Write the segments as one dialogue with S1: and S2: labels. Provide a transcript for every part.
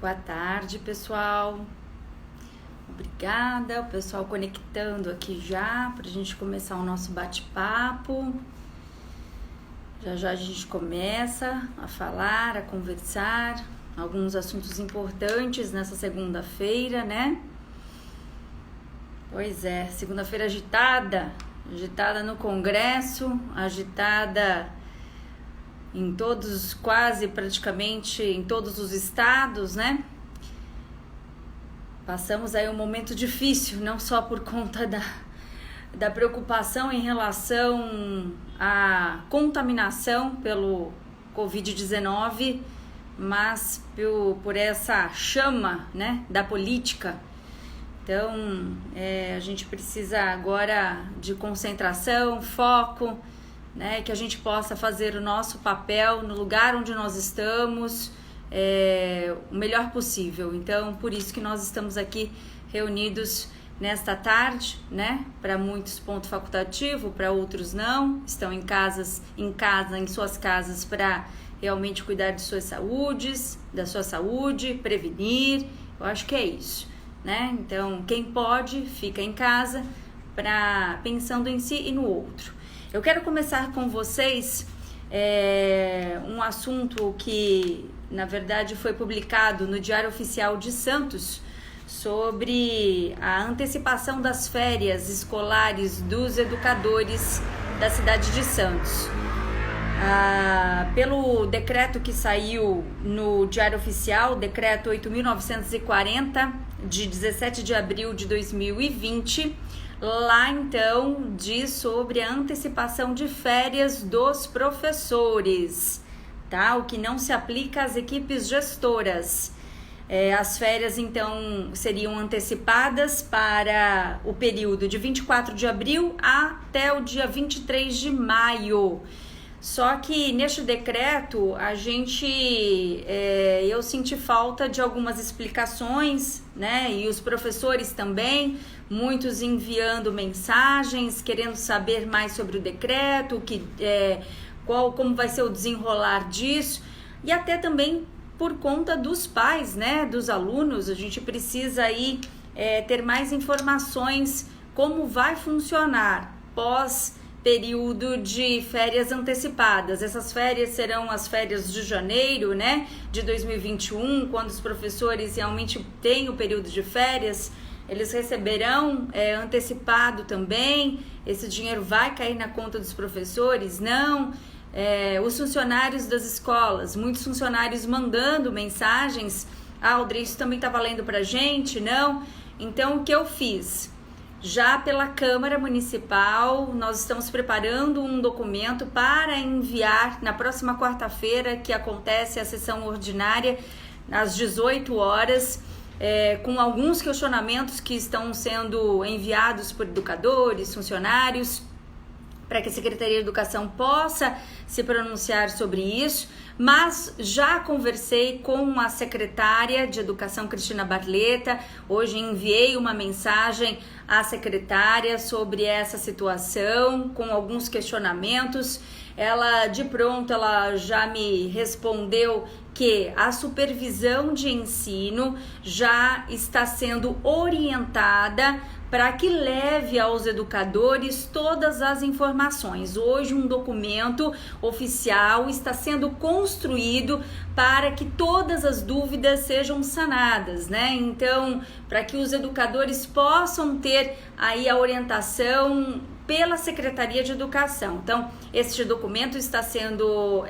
S1: Boa tarde, pessoal. Obrigada, o pessoal conectando aqui já para a gente começar o nosso bate-papo. Já a gente começa a falar, a conversar alguns assuntos importantes nessa segunda-feira, né? Pois é, segunda-feira agitada no Congresso, agitada em todos, quase praticamente em todos os estados, né? Passamos aí um momento difícil, não só por conta da preocupação em relação à contaminação pelo Covid-19, mas por essa chama, né, da política. Então, a gente precisa agora de concentração, foco, né, que a gente possa fazer o nosso papel no lugar onde nós estamos, o melhor possível. Então, por isso que nós estamos aqui reunidos nesta tarde, né? Para muitos ponto facultativo, para outros não, estão em suas casas para realmente cuidar de suas saúdes, da sua saúde, prevenir. Eu acho que é isso, né? Então, quem pode, fica em casa, pensando em si e no outro. Eu quero começar com vocês um assunto que, na verdade, foi publicado no Diário Oficial de Santos sobre a antecipação das férias escolares dos educadores da cidade de Santos. Pelo decreto que saiu no Diário Oficial, decreto 8.940, de 17 de abril de 2020, lá então diz sobre a antecipação de férias dos professores, tá? O que não se aplica às equipes gestoras. As férias então seriam antecipadas para o período de 24 de abril até o dia 23 de maio. Só que neste decreto eu senti falta de algumas explicações, né? E os professores também, muitos enviando mensagens, querendo saber mais sobre o decreto, como vai ser o desenrolar disso, e até também por conta dos pais, né? Dos alunos, a gente precisa aí ter mais informações como vai funcionar pós período de férias antecipadas. Essas férias serão as férias de janeiro, né, de 2021, quando os professores realmente têm o período de férias, eles receberão antecipado também. Esse dinheiro vai cair na conta dos professores? Não. Os funcionários das escolas, muitos funcionários mandando mensagens: Aldri, isso também tá valendo pra gente? Não. Então, o que eu fiz? Já pela Câmara Municipal, nós estamos preparando um documento para enviar na próxima quarta-feira, que acontece a sessão ordinária, às 18 horas, com alguns questionamentos que estão sendo enviados por educadores, funcionários, para que a Secretaria de Educação possa se pronunciar sobre isso. Mas já conversei com a secretária de Educação, Cristina Barleta. Hoje enviei uma mensagem à secretária sobre essa situação, com alguns questionamentos. Ela, de pronto, ela já me respondeu que a supervisão de ensino já está sendo orientada para que leve aos educadores todas as informações. Hoje um documento oficial está sendo construído para que todas as dúvidas sejam sanadas, né? Então, para que os educadores possam ter aí a orientação pela Secretaria de Educação. Então, este documento está sendo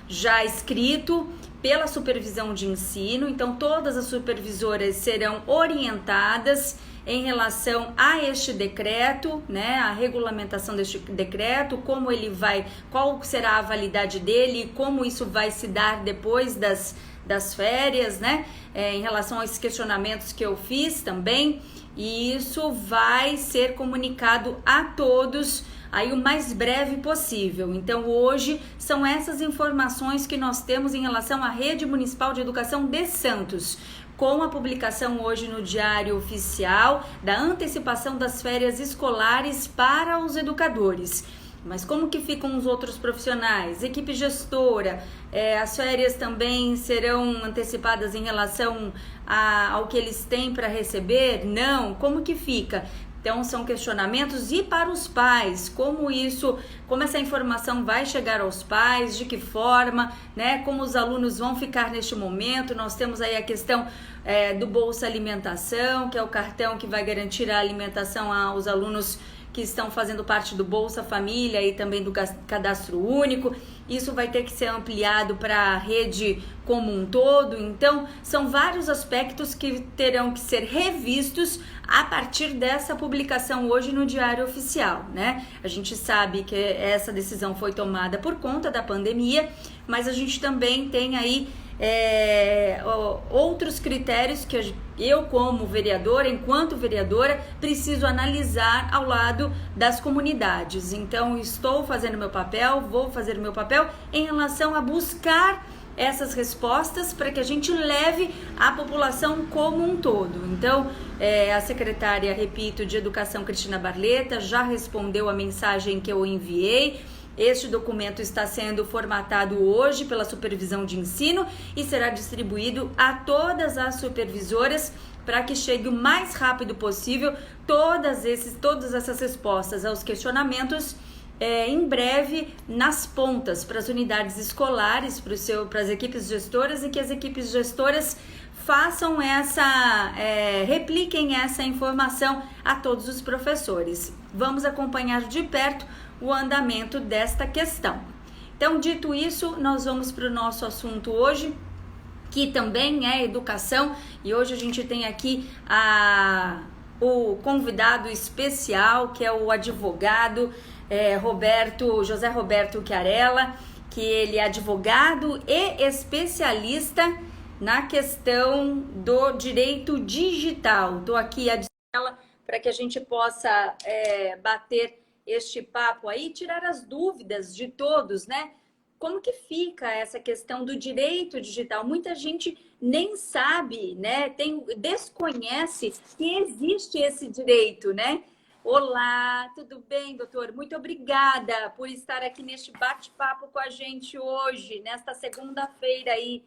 S1: já escrito pela supervisão de ensino. Então, todas as supervisoras serão orientadas em relação a este decreto, né, a regulamentação deste decreto, qual será a validade dele, como isso vai se dar depois das férias, né, em relação aos questionamentos que eu fiz também, e isso vai ser comunicado a todos aí o mais breve possível. Então, hoje são essas informações que nós temos em relação à Rede Municipal de Educação de Santos, com a publicação hoje no Diário Oficial da antecipação das férias escolares para os educadores. Mas como que ficam os outros profissionais? Equipe gestora, as férias também serão antecipadas em relação ao que eles têm para receber? Não. Como que fica? Então são questionamentos. E para os pais, como essa informação vai chegar aos pais, de que forma, né? Como os alunos vão ficar neste momento? Nós temos aí a questão do Bolsa Alimentação, que é o cartão que vai garantir a alimentação aos alunos que estão fazendo parte do Bolsa Família e também do Cadastro Único. Isso vai ter que ser ampliado para a rede como um todo. Então, são vários aspectos que terão que ser revistos a partir dessa publicação hoje no Diário Oficial, né? A gente sabe que essa decisão foi tomada por conta da pandemia, mas a gente também tem aí outros critérios que eu, como vereadora, enquanto vereadora, preciso analisar ao lado das comunidades. Então, estou fazendo meu papel, vou fazer o meu papel em relação a buscar essas respostas para que a gente leve a população como um todo. Então, a secretária, repito, de Educação, Cristina Barleta, já respondeu a mensagem que eu enviei. Este documento está sendo formatado hoje pela Supervisão de Ensino e será distribuído a todas as supervisoras para que chegue o mais rápido possível todas essas respostas aos questionamentos em breve nas pontas para as unidades escolares, para as equipes gestoras, e que as equipes gestoras façam repliquem essa informação a todos os professores. Vamos acompanhar de perto o andamento desta questão. Então, dito isso, nós vamos para o nosso assunto hoje, que também é educação, e hoje a gente tem aqui o convidado especial, que é o advogado José Roberto Chiarella, que ele é advogado e especialista na questão do direito digital. Estou aqui à distância para que a gente possa bater este papo aí, tirar as dúvidas de todos, né? Como que fica essa questão do direito digital? Muita gente nem sabe, né? Desconhece que existe esse direito, né? Olá, tudo bem, doutor? Muito obrigada por estar aqui neste bate-papo com a gente hoje, nesta segunda-feira aí.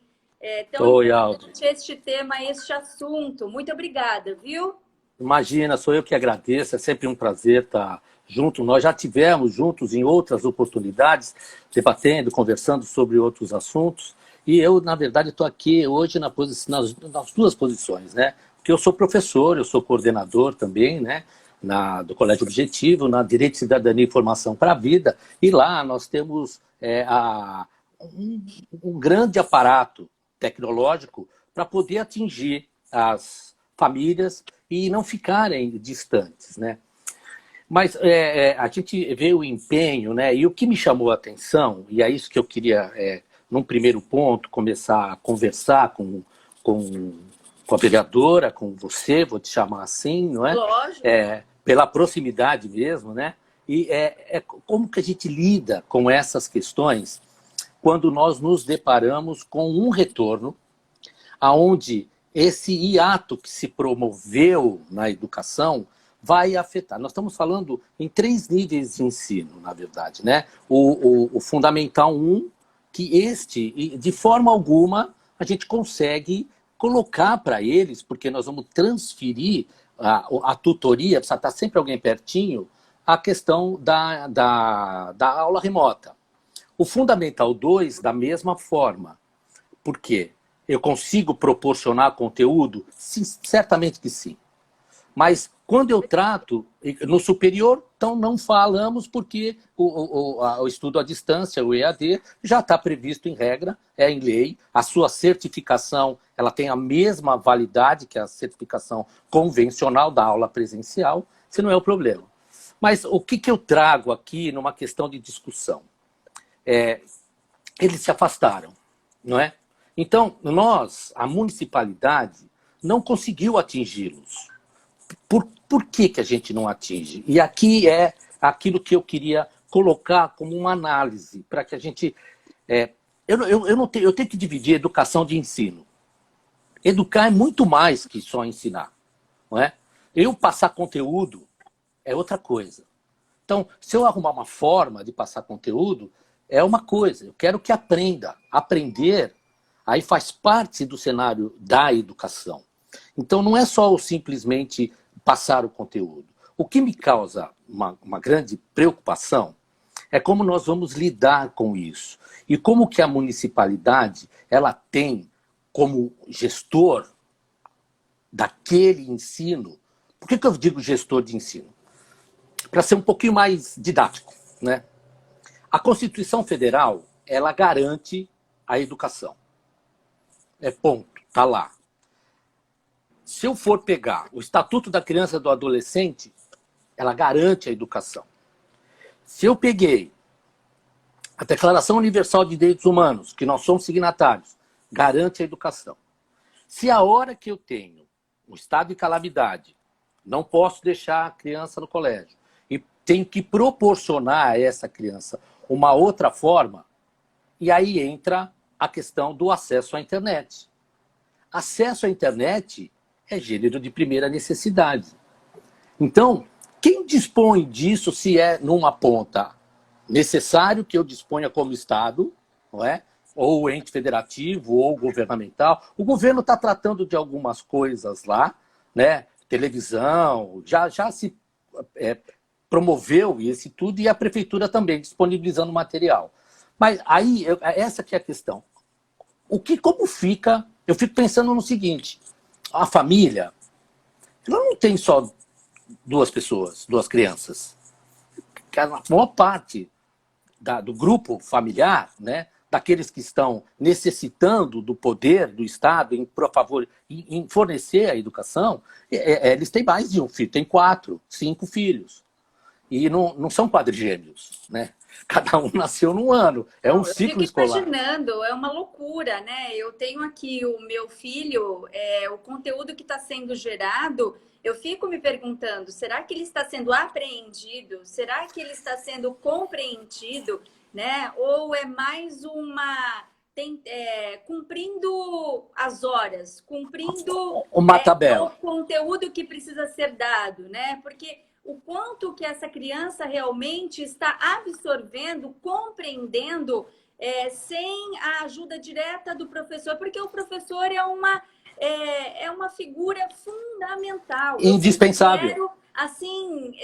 S1: Tão importante este tema, este assunto. Muito obrigada, viu?
S2: Imagina, sou eu que agradeço, é sempre um prazer estar junto. Nós já tivemos juntos em outras oportunidades, debatendo, conversando sobre outros assuntos. E eu, na verdade, estou aqui hoje nas duas posições, né? Porque eu sou professor, eu sou coordenador também, né? Do Colégio Objetivo, na Direito, Cidadania e Formação para a Vida. E lá nós temos um grande aparato tecnológico para poder atingir as famílias e não ficarem distantes, né? Mas a gente vê o empenho, né? E o que me chamou a atenção, e é isso que eu queria, num primeiro ponto, começar a conversar com a vereadora, com você, vou te chamar assim, não é?
S1: Lógico.
S2: Pela proximidade mesmo, né? E como que a gente lida com essas questões quando nós nos deparamos com um retorno aonde esse hiato que se promoveu na educação vai afetar. Nós estamos falando em 3 níveis de ensino, na verdade, né? O Fundamental 1, que de forma alguma, a gente consegue colocar para eles, porque nós vamos transferir a tutoria, precisa estar sempre alguém pertinho, a questão da aula remota. O Fundamental 2, da mesma forma. Por quê? Eu consigo proporcionar conteúdo? Sim, certamente que sim. Mas quando eu trato no superior, então não falamos porque o estudo à distância, o EAD, já está previsto em regra, em lei. A sua certificação ela tem a mesma validade que a certificação convencional da aula presencial. Esse não é o problema. Mas o que eu trago aqui numa questão de discussão? Eles se afastaram, não é? Então, a municipalidade, não conseguiu atingi-los. Por que a gente não atinge? E aqui é aquilo que eu queria colocar como uma análise, para que a gente... eu tenho que dividir educação de ensino. Educar é muito mais que só ensinar, não é? Eu passar conteúdo é outra coisa. Então, se eu arrumar uma forma de passar conteúdo, é uma coisa. Eu quero que aprenda. Aprender, aí faz parte do cenário da educação. Então, não é só simplesmente passar o conteúdo. O que me causa uma grande preocupação é como nós vamos lidar com isso. E como que a municipalidade ela tem como gestor daquele ensino. Por que eu digo gestor de ensino? Para ser um pouquinho mais didático, né? A Constituição Federal, ela garante a educação. É ponto, tá lá. Se eu for pegar o Estatuto da Criança e do Adolescente, ela garante a educação. Se eu peguei a Declaração Universal de Direitos Humanos, que nós somos signatários, garante a educação. Se a hora que eu tenho um estado de calamidade, não posso deixar a criança no colégio, e tenho que proporcionar a essa criança uma outra forma, e aí entra a questão do acesso à internet. Acesso à internet é gênero de primeira necessidade. Então, quem dispõe disso se é numa ponta necessário que eu disponha como Estado, não é? Ou ente federativo, ou governamental. O governo está tratando de algumas coisas lá, né? Televisão, já se promoveu isso tudo, e a prefeitura também disponibilizando material. Mas aí, essa que é a questão. Como fica? Eu fico pensando no seguinte, a família, ela não tem só duas pessoas, duas crianças. A maior parte do grupo familiar, né, daqueles que estão necessitando do poder do Estado em fornecer a educação, eles têm mais de um filho, têm 4, 5 filhos. E não são quadrigêmeos, né? Cada um nasceu num ano, é um ciclo escolar.
S1: Eu fico imaginando, é uma loucura, né? Eu tenho aqui o meu filho, o conteúdo que está sendo gerado, eu fico me perguntando, será que ele está sendo apreendido? Será que ele está sendo compreendido? Né? Ou é mais cumprindo as horas, cumprindo
S2: uma tabela.
S1: O conteúdo que precisa ser dado, né? Porque o quanto que essa criança realmente está absorvendo, compreendendo, sem a ajuda direta do professor, porque o professor é uma figura fundamental.
S2: Indispensável.
S1: Assim,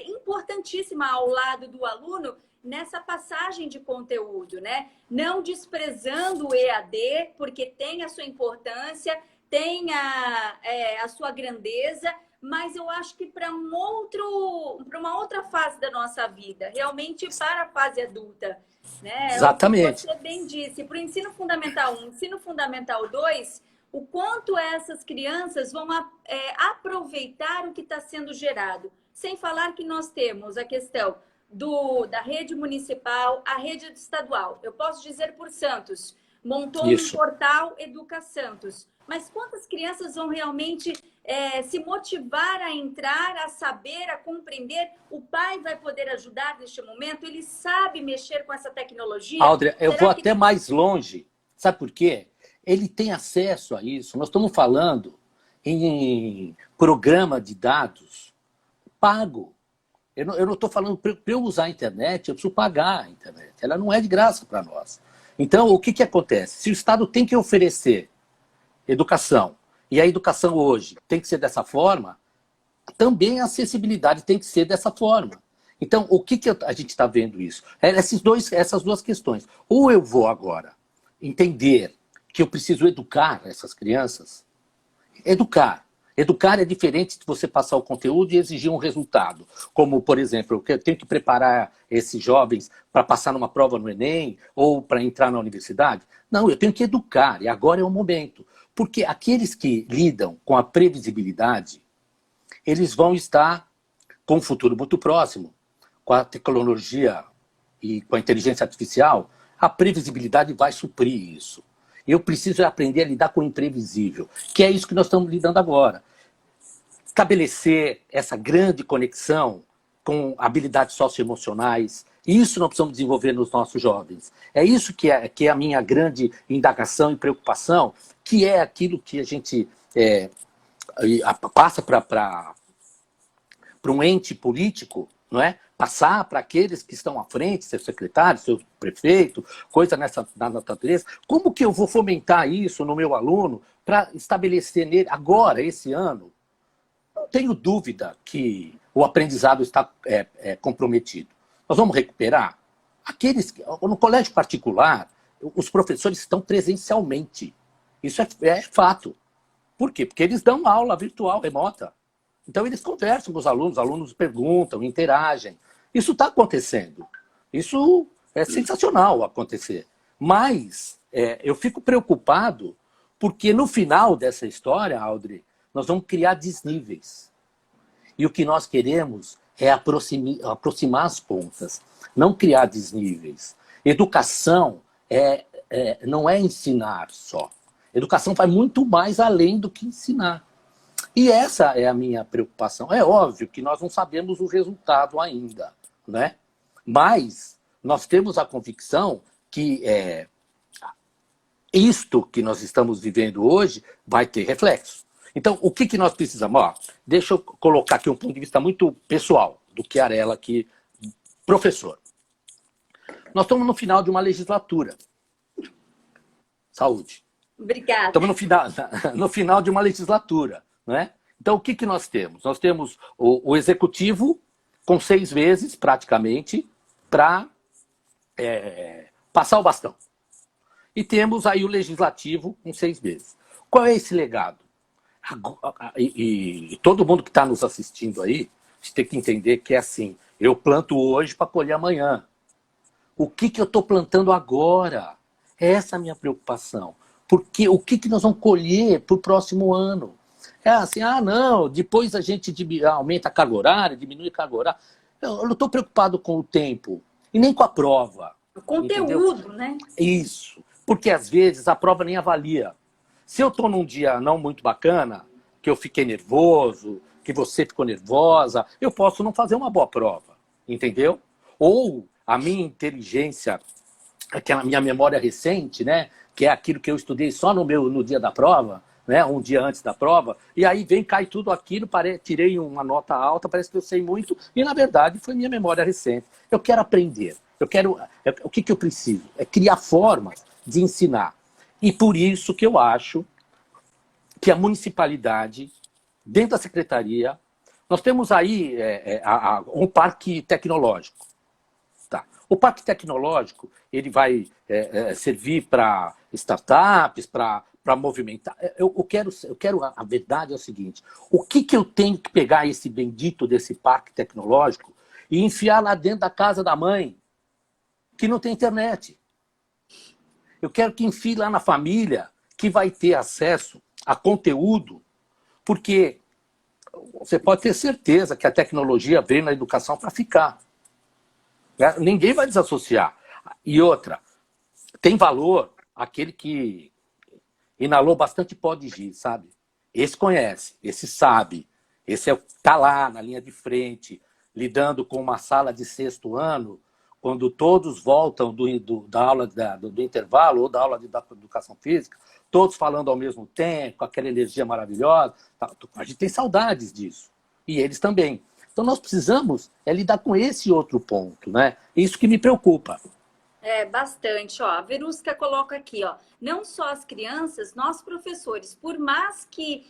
S1: importantíssima ao lado do aluno nessa passagem de conteúdo, né? Não desprezando o EAD, porque tem a sua importância, tem a sua grandeza, mas eu acho que para uma outra fase da nossa vida, realmente para a fase adulta, né?
S2: Exatamente.
S1: Você bem disse, para o ensino fundamental 1, ensino fundamental 2, o quanto essas crianças vão aproveitar o que está sendo gerado. Sem falar que nós temos a questão da rede municipal, a rede estadual. Eu posso dizer por Santos, montou um portal Educa Santos. Mas quantas crianças vão realmente se motivar a entrar, a saber, a compreender? O pai vai poder ajudar neste momento? Ele sabe mexer com essa tecnologia?
S2: Áudrea, eu vou até mais longe. Sabe por quê? Ele tem acesso a isso. Nós estamos falando em programa de dados pago. Eu não estou falando, para eu usar a internet, eu preciso pagar a internet. Ela não é de graça para nós. Então, o que acontece? Se o Estado tem que oferecer educação, e a educação hoje tem que ser dessa forma, também a acessibilidade tem que ser dessa forma. Então, o que a gente está vendo isso? Essas duas questões. Ou eu vou agora entender que eu preciso educar essas crianças. Educar. Educar é diferente de você passar o conteúdo e exigir um resultado. Como, por exemplo, eu tenho que preparar esses jovens para passar numa prova no Enem ou para entrar na universidade. Não, eu tenho que educar, e agora é o momento. Porque aqueles que lidam com a previsibilidade, eles vão estar com um futuro muito próximo, com a tecnologia e com a inteligência artificial, a previsibilidade vai suprir isso. Eu preciso aprender a lidar com o imprevisível, que é isso que nós estamos lidando agora. Estabelecer essa grande conexão com habilidades socioemocionais, isso nós precisamos desenvolver nos nossos jovens. É isso que é a minha grande indagação e preocupação, que é aquilo que a gente passa para um ente político, não é? passar para aqueles que estão à frente, seu secretário, seu prefeito, coisa na natureza. Como que eu vou fomentar isso no meu aluno para estabelecer nele, agora, esse ano? Não tenho dúvida que o aprendizado está comprometido. Nós vamos recuperar. No colégio particular, os professores estão presencialmente. Isso é fato. Por quê? Porque eles dão aula virtual, remota. Então, eles conversam com os alunos perguntam, interagem. Isso está acontecendo. Isso é sensacional acontecer. Mas eu fico preocupado porque no final dessa história, Audrey, nós vamos criar desníveis. E o que nós queremos é aproximar as pontas, não criar desníveis. Educação não é ensinar só. Educação vai muito mais além do que ensinar. E essa é a minha preocupação. É óbvio que nós não sabemos o resultado ainda, né? Mas nós temos a convicção que isto que nós estamos vivendo hoje vai ter reflexo. Então, o que nós precisamos? Deixa eu colocar aqui um ponto de vista muito pessoal do Chiarella, aqui, professor. Nós estamos no final de uma legislatura. Saúde.
S1: Obrigada.
S2: Estamos no final de uma legislatura. Né? Então, o que nós temos? Nós temos o executivo com 6 meses, praticamente, para passar o bastão. E temos aí o legislativo com 6 meses. Qual é esse legado? E todo mundo que está nos assistindo aí, a gente tem que entender que é assim, eu planto hoje para colher amanhã. O que eu estou plantando agora? Essa é a minha preocupação. Porque o que nós vamos colher para o próximo ano? É assim, não, depois a gente aumenta a carga horária, diminui a carga horária. Eu não estou preocupado com o tempo e nem com a prova.
S1: O conteúdo, entendeu? Né?
S2: Isso, porque às vezes a prova nem avalia. Se eu estou num dia não muito bacana, que eu fiquei nervoso, que você ficou nervosa, eu posso não fazer uma boa prova, entendeu? Ou a minha inteligência, aquela minha memória recente, né, que é aquilo que eu estudei só no dia da prova, né, um dia antes da prova, e aí cai tudo aquilo, tirei uma nota alta, parece que eu sei muito, e na verdade foi minha memória recente. Eu quero aprender, o que eu preciso? É criar formas de ensinar. E por isso que eu acho que a municipalidade, dentro da secretaria, nós temos aí um parque tecnológico. Tá. O parque tecnológico ele vai servir para startups, para movimentar. Eu quero, a verdade é o seguinte, o que eu tenho que pegar esse bendito desse parque tecnológico e enfiar lá dentro da casa da mãe, que não tem internet? Eu quero que enfie lá na família, que vai ter acesso a conteúdo, porque você pode ter certeza que a tecnologia veio na educação para ficar. Ninguém vai desassociar. E outra, tem valor aquele que inalou bastante pó de giz, sabe? Esse conhece, esse sabe, esse está lá na linha de frente, lidando com uma sala de 6º ano, quando todos voltam da aula do intervalo ou da aula de educação física, todos falando ao mesmo tempo, com aquela energia maravilhosa. A gente tem saudades disso. E eles também. Então nós precisamos lidar com esse outro ponto, né? Isso que me preocupa.
S1: Bastante. A Verusca coloca aqui, não só as crianças, nós professores, por mais que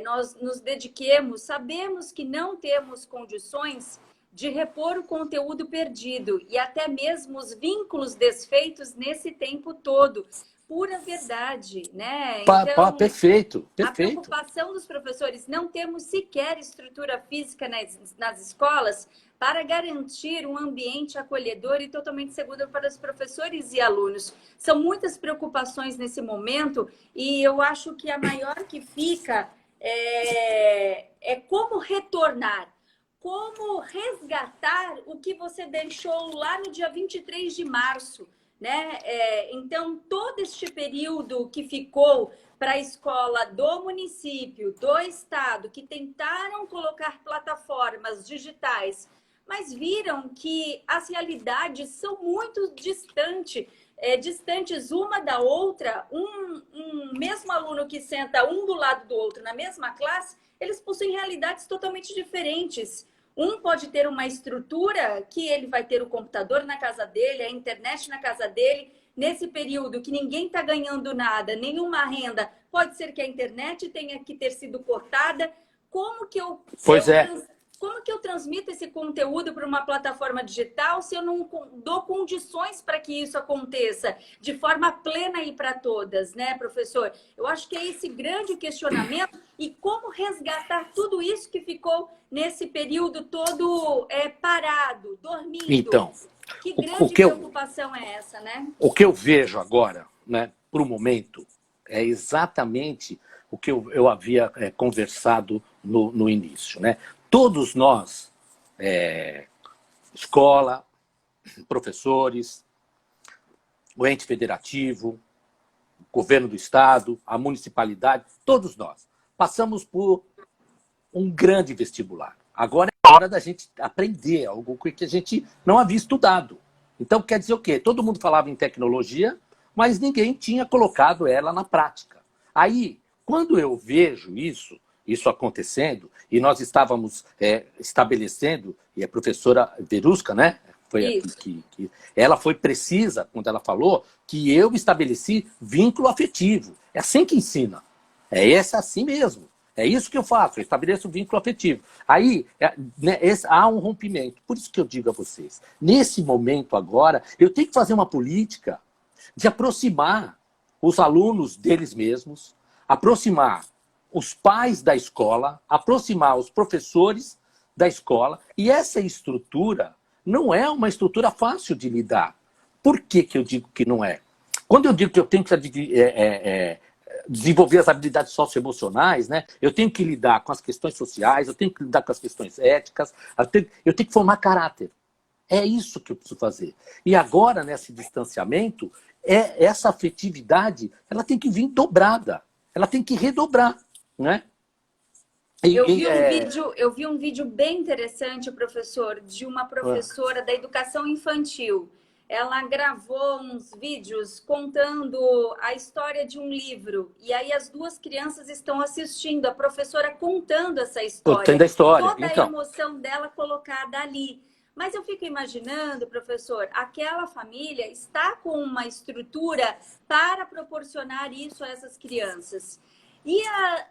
S1: nós nos dediquemos, sabemos que não temos condições de repor o conteúdo perdido e até mesmo os vínculos desfeitos nesse tempo todo. Pura verdade, né? Então,
S2: perfeito.
S1: A preocupação dos professores, não temos sequer estrutura física nas escolas para garantir um ambiente acolhedor e totalmente seguro para os professores e alunos. São muitas preocupações nesse momento e eu acho que a maior que fica é como retornar, como resgatar o que você deixou lá no dia 23 de março. Né? Então, todo este período que ficou para a escola do município, do estado, que tentaram colocar plataformas digitais, mas viram que as realidades são muito distantes uma da outra. Um mesmo aluno que senta um do lado do outro na mesma classe, eles possuem realidades totalmente diferentes. Um pode ter uma estrutura que ele vai ter o computador na casa dele, a internet na casa dele. Nesse período que ninguém está ganhando nada, nenhuma renda, pode ser que a internet tenha que ter sido cortada. Como que
S2: Pois é.
S1: Como que eu transmito esse conteúdo para uma plataforma digital se eu não dou condições para que isso aconteça de forma plena e para todas, né, professor? Eu acho que é esse grande questionamento e como resgatar tudo isso que ficou nesse período todo parado, dormindo.
S2: Então,
S1: Que grande preocupação é essa, né?
S2: O que eu vejo agora, né, para o momento, é exatamente o que eu havia conversado no início, né? Todos nós, escola, professores, o ente federativo, o governo do estado, a municipalidade, todos nós passamos por um grande vestibular. Agora é a hora da gente aprender algo que a gente não havia estudado. Então, quer dizer o quê? Todo mundo falava em tecnologia, mas ninguém tinha colocado ela na prática. Aí, quando eu vejo isso acontecendo, e nós estávamos estabelecendo, e a professora Verusca, né? Ela foi precisa quando ela falou que eu estabeleci vínculo afetivo. É assim que ensina. É assim mesmo. É isso que eu faço, eu estabeleço um vínculo afetivo. Aí, né, há um rompimento. Por isso que eu digo a vocês, nesse momento agora, eu tenho que fazer uma política de aproximar os alunos deles mesmos, aproximar os pais da escola, aproximar os professores da escola. E essa estrutura não é uma estrutura fácil de lidar. Por que eu digo que não é? Quando eu digo que eu tenho que desenvolver as habilidades socioemocionais, né? Eu tenho que lidar com as questões sociais, eu tenho que lidar com as questões éticas, eu tenho que formar caráter. É isso que eu preciso fazer. E agora, nesse distanciamento, essa afetividade ela tem que vir dobrada, ela tem que redobrar, né?
S1: Eu vi um vídeo bem interessante, professor, de uma professora da educação infantil. Ela gravou uns vídeos contando a história de um livro. E aí as duas crianças estão assistindo, a professora contando essa história.
S2: Contando a história.
S1: Toda a emoção dela colocada ali. Mas eu fico imaginando, professor, aquela família está com uma estrutura para proporcionar isso a essas crianças. E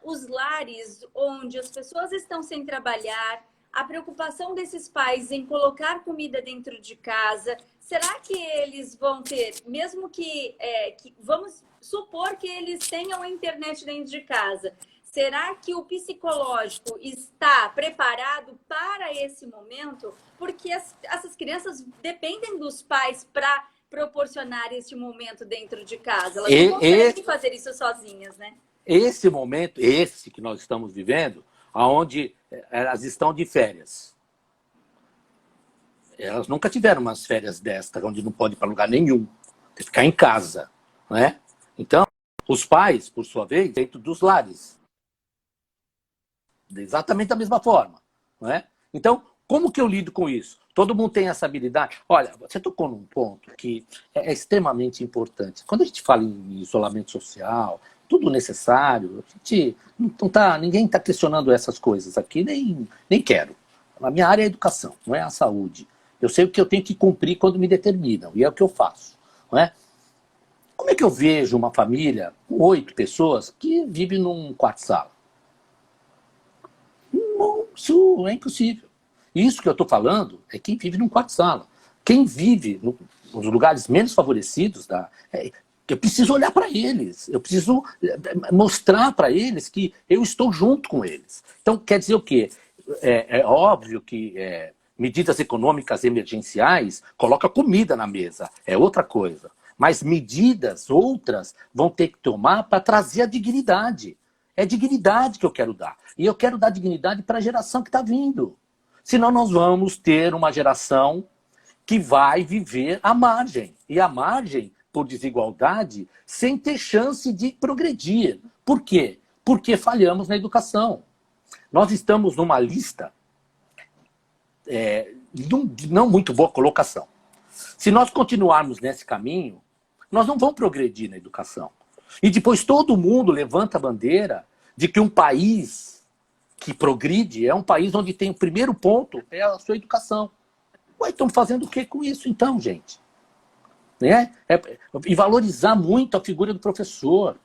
S1: os lares onde as pessoas estão sem trabalhar, a preocupação desses pais em colocar comida dentro de casa, será que eles vão ter, mesmo que vamos supor que eles tenham a internet dentro de casa, será que o psicológico está preparado para esse momento? Porque essas crianças dependem dos pais para proporcionar esse momento dentro de casa. Elas não conseguem fazer isso sozinhas, né?
S2: Esse momento, esse que nós estamos vivendo, onde elas estão de férias. Elas nunca tiveram umas férias desta, onde não pode ir para lugar nenhum. Tem que ficar em casa, né? Então, os pais, por sua vez, dentro dos lares. Exatamente da mesma forma, não é? Então, como que eu lido com isso? Todo mundo tem essa habilidade. Olha, você tocou num ponto que é extremamente importante. Quando a gente fala em isolamento social, tudo necessário, a gente ninguém está questionando essas coisas aqui, nem quero. A minha área é a educação, não é a saúde. Eu sei o que eu tenho que cumprir quando me determinam, e é o que eu faço, não é? Como é que eu vejo uma família com 8 pessoas que vive num quarto-sala? Isso é impossível. Isso que eu estou falando é quem vive num quarto-sala. Quem vive nos lugares menos favorecidos, eu preciso olhar para eles. Eu preciso mostrar para eles que eu estou junto com eles. Então, quer dizer o quê? É óbvio que medidas econômicas emergenciais colocam comida na mesa. É outra coisa. Mas medidas outras vão ter que tomar para trazer a dignidade. É dignidade que eu quero dar. E eu quero dar dignidade para a geração que está vindo. Senão nós vamos ter uma geração que vai viver à margem. E à margem, por desigualdade, sem ter chance de progredir. Por quê? Porque falhamos na educação. Nós estamos numa lista de não muito boa colocação. Se nós continuarmos nesse caminho, nós não vamos progredir na educação. E depois todo mundo levanta a bandeira de que um país que progride, é um país onde tem o primeiro ponto, é a sua educação. Ué, estão fazendo o que com isso então, gente? Né? E valorizar muito a figura do professor.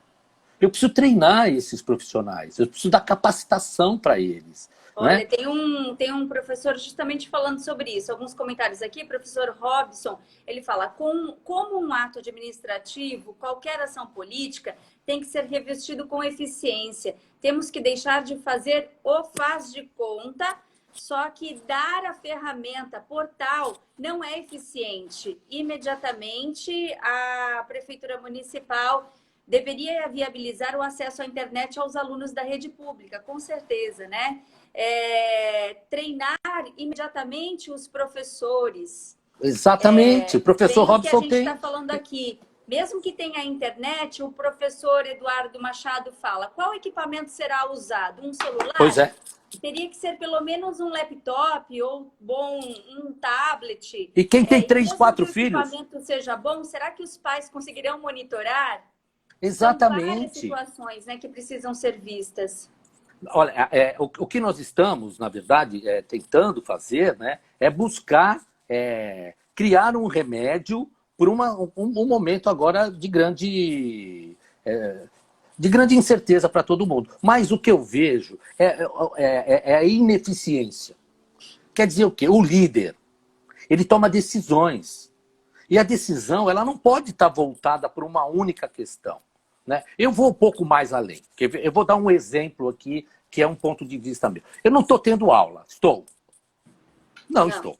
S2: Eu preciso treinar esses profissionais, eu preciso dar capacitação para eles.
S1: Olha,
S2: Né?
S1: tem um professor justamente falando sobre isso. Alguns comentários aqui, professor Robson, ele fala, como um ato administrativo, qualquer ação política tem que ser revestido com eficiência. Temos que deixar de fazer o faz de conta, só que dar a ferramenta portal não é eficiente. Imediatamente, a Prefeitura Municipal deveria viabilizar o acesso à internet aos alunos da rede pública, com certeza, né? Treinar imediatamente os professores.
S2: Exatamente, o professor
S1: Bem o que a
S2: Robson
S1: gente
S2: tem.
S1: está falando aqui. Mesmo que tenha internet, o professor Eduardo Machado fala, qual equipamento será usado? Um celular?
S2: Pois é.
S1: Teria que ser pelo menos um laptop ou um tablet.
S2: E quem tem
S1: E
S2: 3,
S1: mesmo
S2: 4
S1: que o
S2: filhos?
S1: equipamento seja bom, será que os pais conseguirão monitorar? São várias
S2: Exatamente.
S1: situações, né, que precisam ser vistas.
S2: Olha, o que nós estamos, na verdade, tentando fazer, né, é buscar criar um remédio por um momento agora de grande incerteza para todo mundo. Mas o que eu vejo é a ineficiência. Quer dizer o quê? O líder, ele toma decisões. E a decisão, ela não pode estar voltada para uma única questão. Né? Eu vou um pouco mais além. Eu vou dar um exemplo aqui, que é um ponto de vista meu. Eu não estou tendo aula. Estou? Não estou.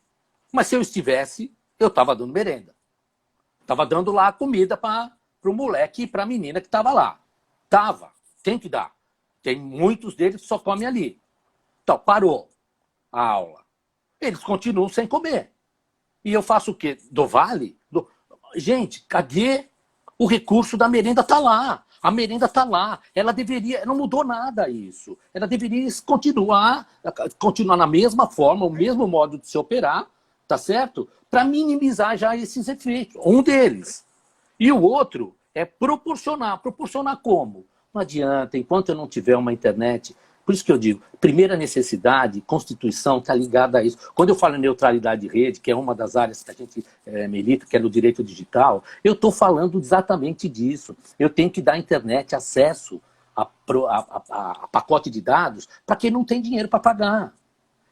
S2: Mas se eu estivesse, eu estava dando merenda. Estava dando lá a comida para o moleque e para a menina que estava lá. Tava. Tem que dar. Tem muitos deles que só comem ali. Então, parou a aula. Eles continuam sem comer. E eu faço o quê? Do vale? Gente, cadê o recurso da merenda? Está lá. A merenda está lá. Ela deveria... Não mudou nada isso. Ela deveria continuar na mesma forma, o mesmo modo de se operar, tá certo? Para minimizar já esses efeitos. Um deles. E o outro é proporcionar. Proporcionar como? Não adianta, enquanto eu não tiver uma internet... Por isso que eu digo, primeira necessidade, Constituição, está ligada a isso. Quando eu falo em neutralidade de rede, que é uma das áreas que a gente milita, que é no direito digital, eu estou falando exatamente disso. Eu tenho que dar à internet acesso a pacote de dados para quem não tem dinheiro para pagar.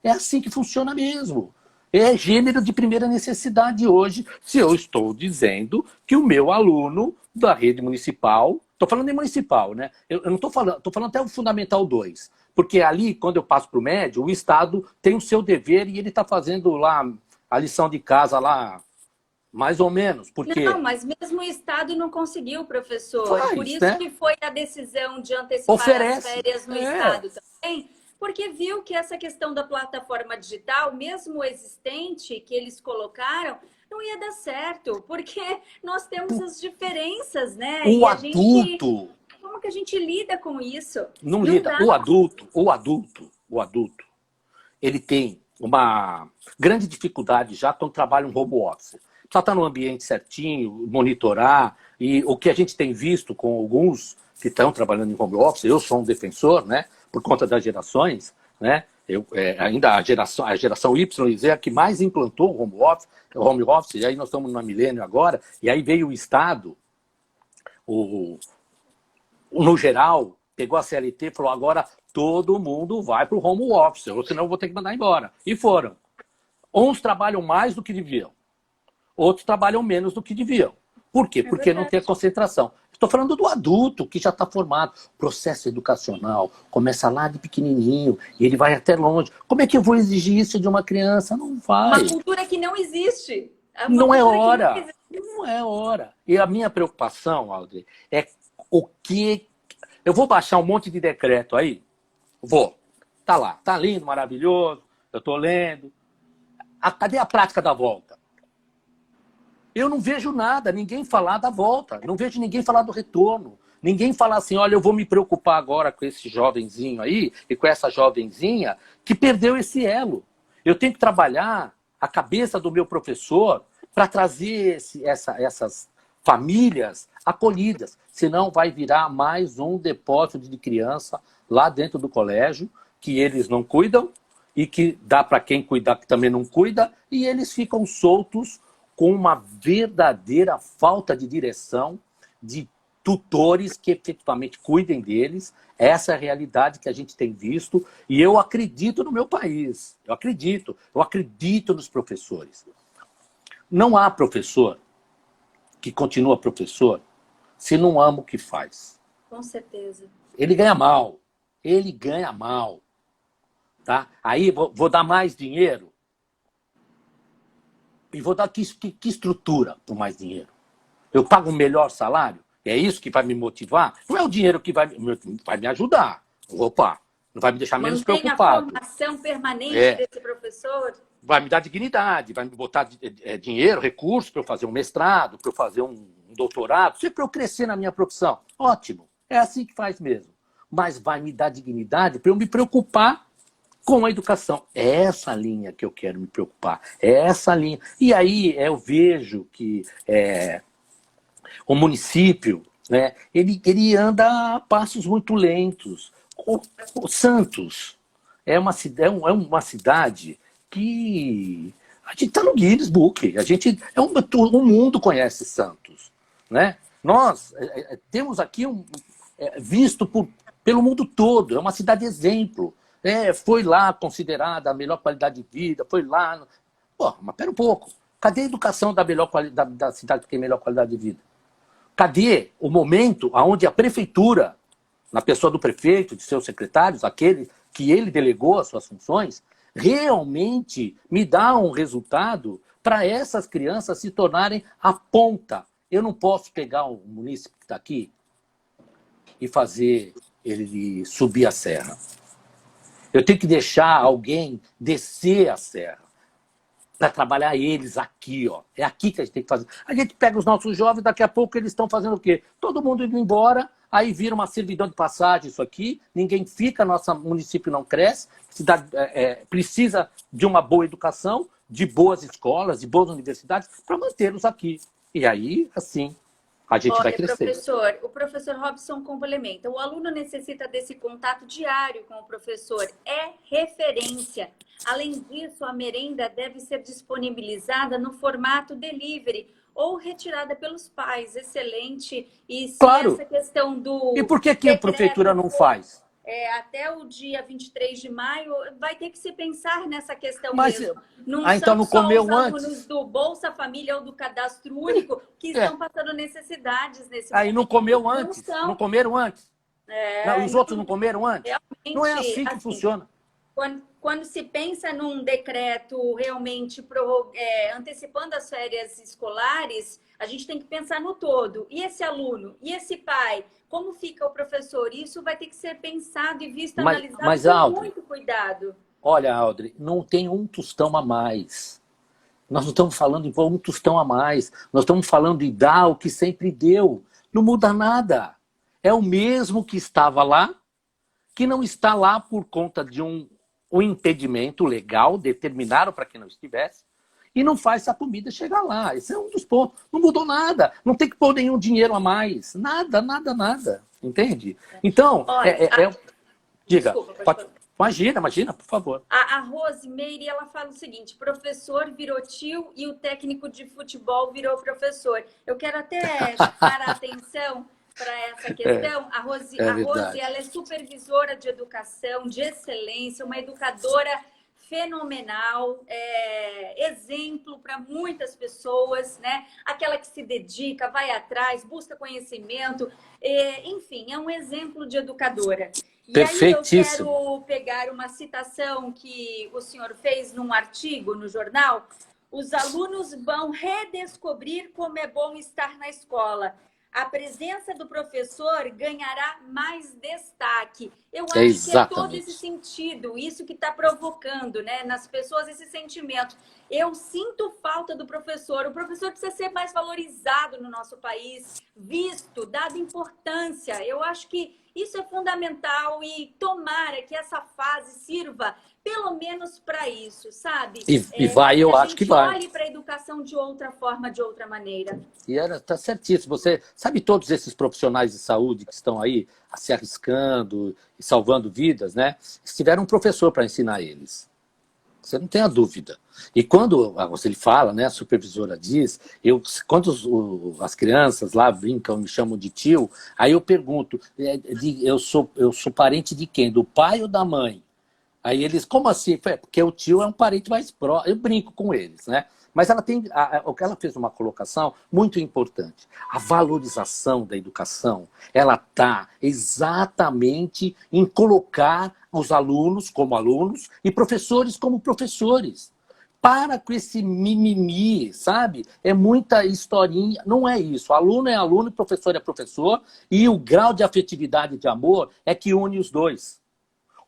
S2: É assim que funciona mesmo. É gênero de primeira necessidade hoje, se eu estou dizendo que o meu aluno da rede municipal, estou falando em municipal, né? Eu não estou falando até o Fundamental 2, porque ali, quando eu passo para o médio, o Estado tem o seu dever e ele está fazendo lá a lição de casa lá, mais ou menos, porque...
S1: Não, mas mesmo o Estado não conseguiu, professor.
S2: Faz,
S1: por isso
S2: né?
S1: que foi a decisão de antecipar as férias no Estado também, porque viu que essa questão da plataforma digital, mesmo existente, que eles colocaram, não ia dar certo, porque nós temos as diferenças, né?
S2: O adulto...
S1: Como que a gente lida com isso?
S2: Não lida. O adulto, ele tem uma grande dificuldade já quando trabalha um home office. Precisa estar no ambiente certinho, monitorar, e o que a gente tem visto com alguns que estão trabalhando em home office, eu sou um defensor, né, por conta das gerações, né, ainda a geração Y e Z é a que mais implantou o home office, e aí nós estamos no milênio agora, e aí veio o Estado, no geral, pegou a CLT e falou, agora todo mundo vai para o home office, ou senão eu vou ter que mandar embora. E foram. Uns trabalham mais do que deviam, outros trabalham menos do que deviam. Por quê? Porque não tem a concentração. Estou falando do adulto que já está formado. O processo educacional começa lá de pequenininho e ele vai até longe. Como é que eu vou exigir isso de uma criança? Não vai.
S1: Uma cultura que não existe.
S2: Não é hora. Não é hora. E a minha preocupação, Audrey, é o que... Eu vou baixar um monte de decreto aí? Vou. Tá lá. Tá lindo, maravilhoso. Eu estou lendo. Cadê a prática da volta? Eu não vejo nada, ninguém falar da volta. Não vejo ninguém falar do retorno. Ninguém falar assim, olha, eu vou me preocupar agora com esse jovenzinho aí e com essa jovenzinha que perdeu esse elo. Eu tenho que trabalhar a cabeça do meu professor para trazer essas famílias acolhidas. Senão vai virar mais um depósito de criança lá dentro do colégio que eles não cuidam e que dá para quem cuidar que também não cuida, e eles ficam soltos com uma verdadeira falta de direção, de tutores que efetivamente cuidem deles. Essa é a realidade que a gente tem visto, e eu acredito no meu país, eu acredito nos professores. Não há professor que continua professor se não ama o que faz.
S1: Com certeza.
S2: Ele ganha mal, tá? Aí vou dar mais dinheiro, e vou dar que estrutura para mais dinheiro? Eu pago um melhor salário? É isso que vai me motivar? Não é o dinheiro que vai me ajudar. Opa, não vai me deixar menos preocupado.
S1: Mantém a formação permanente desse professor.
S2: Vai me dar dignidade, vai me botar dinheiro, recursos para eu fazer um mestrado, para eu fazer um doutorado, para eu crescer na minha profissão. Ótimo, é assim que faz mesmo. Mas vai me dar dignidade para eu me preocupar com a educação. É essa linha que eu quero me preocupar. É essa linha. E aí eu vejo que o município, né, ele anda a passos muito lentos. O Santos é uma cidade que a gente está no Guinness Book. O mundo conhece Santos, né? Nós temos aqui visto pelo mundo todo. É uma cidade exemplo. Foi lá considerada a melhor qualidade de vida, foi lá... Pô, mas pera um pouco. Cadê a educação da cidade que tem melhor qualidade de vida? Cadê o momento onde a prefeitura, na pessoa do prefeito, de seus secretários, aquele que ele delegou as suas funções, realmente me dá um resultado para essas crianças se tornarem a ponta? Eu não posso pegar um munícipe que está aqui e fazer ele subir a serra. Eu tenho que deixar alguém descer a serra para trabalhar eles aqui, ó. É aqui que a gente tem que fazer. A gente pega os nossos jovens, daqui a pouco eles estão fazendo o quê? Todo mundo indo embora, aí vira uma servidão de passagem isso aqui, ninguém fica, nosso município não cresce, cidade, precisa de uma boa educação, de boas escolas, de boas universidades, para mantê-los aqui. E aí, assim, a gente vai crescer.
S1: Professor, o professor Robson complementa. O aluno necessita desse contato diário com o professor. É referência. Além disso, a merenda deve ser disponibilizada no formato delivery ou retirada pelos pais. Excelente. E se
S2: claro.
S1: Essa questão do...
S2: E por que a prefeitura não faz?
S1: Até o dia 23 de maio, vai ter que se pensar nessa questão
S2: Mas,
S1: mesmo. Não
S2: então não comeu antes?
S1: Os alunos do Bolsa Família ou do Cadastro Único que estão passando necessidades nesse momento.
S2: Aí não comeu antes? Não comeram antes? Não, os outros não comeram antes? Não é assim que funciona.
S1: Quando se pensa num decreto realmente antecipando as férias escolares, a gente tem que pensar no todo. E esse aluno? E esse pai? Como fica o professor? Isso vai ter que ser pensado e visto, analisado com muito cuidado.
S2: Olha, Audrey, não tem um tostão a mais. Nós não estamos falando em um tostão a mais. Nós estamos falando de dar o que sempre deu. Não muda nada. É o mesmo que estava lá, que não está lá por conta de um impedimento legal, determinaram para que não estivesse, e não faz essa comida chegar lá. Esse é um dos pontos. Não mudou nada. Não tem que pôr nenhum dinheiro a mais. Nada, nada, nada. Entende? Então, diga.
S1: Desculpa,
S2: Imagina, por favor.
S1: A Rose Meire, ela fala o seguinte: professor virou tio e o técnico de futebol virou professor. Eu quero até chamar a atenção para essa questão. A Rose, ela é supervisora de educação, de excelência, uma educadora fenomenal, exemplo para muitas pessoas, né? Aquela que se dedica, vai atrás, busca conhecimento, enfim, é um exemplo de educadora. E aí eu quero pegar uma citação que o senhor fez num artigo no jornal. Os alunos vão redescobrir como é bom estar na escola. A presença do professor ganhará mais destaque. Eu acho que é todo esse sentido, isso que está provocando, né, nas pessoas esse sentimento. Eu sinto falta do professor. O professor precisa ser mais valorizado no nosso país, visto, dado importância. Eu acho que isso é fundamental e tomara que essa fase sirva pelo menos para isso, sabe?
S2: E vai, eu acho que vai.
S1: A gente olhe para a educação de outra forma, de outra maneira.
S2: E tá certíssimo. Você sabe todos esses profissionais de saúde que estão aí se arriscando e salvando vidas, né? Eles tiveram um professor para ensinar eles. Você não tem a dúvida. E quando ele fala, né, a supervisora diz, quando as crianças lá brincam, me chamam de tio, aí eu pergunto, eu sou parente de quem? Do pai ou da mãe? Aí eles, como assim? Porque o tio é um parente mais próximo. Eu brinco com eles, né? Mas ela fez uma colocação muito importante. A valorização da educação, ela está exatamente em colocar os alunos como alunos e professores como professores. Para com esse mimimi, sabe? É muita historinha. Não é isso. Aluno é aluno, professor é professor. E o grau de afetividade e de amor é que une os dois.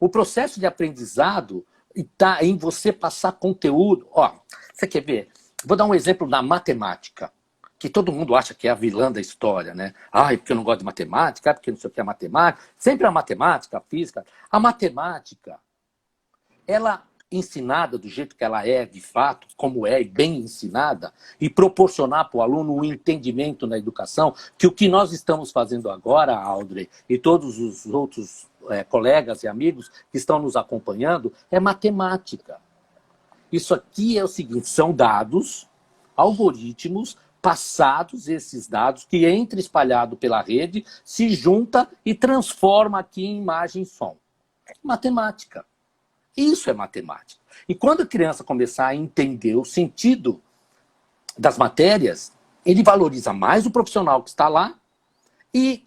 S2: O processo de aprendizado está em você passar conteúdo. Ó, você quer ver? Vou dar um exemplo da matemática, que todo mundo acha que é a vilã da história, né? Ai, porque eu não gosto de matemática, porque não sei o que é matemática. Sempre a matemática, a física. A matemática, ela ensinada do jeito que ela é, de fato, como é, e bem ensinada, e proporcionar para o aluno um entendimento na educação, que o que nós estamos fazendo agora, Audrey, e todos os outros colegas e amigos que estão nos acompanhando, é matemática. Isso aqui é o seguinte, são dados, algoritmos, passados esses dados, que entra espalhado pela rede, se junta e transforma aqui em imagem e som. Matemática. Isso é matemática. E quando a criança começar a entender o sentido das matérias, ele valoriza mais o profissional que está lá e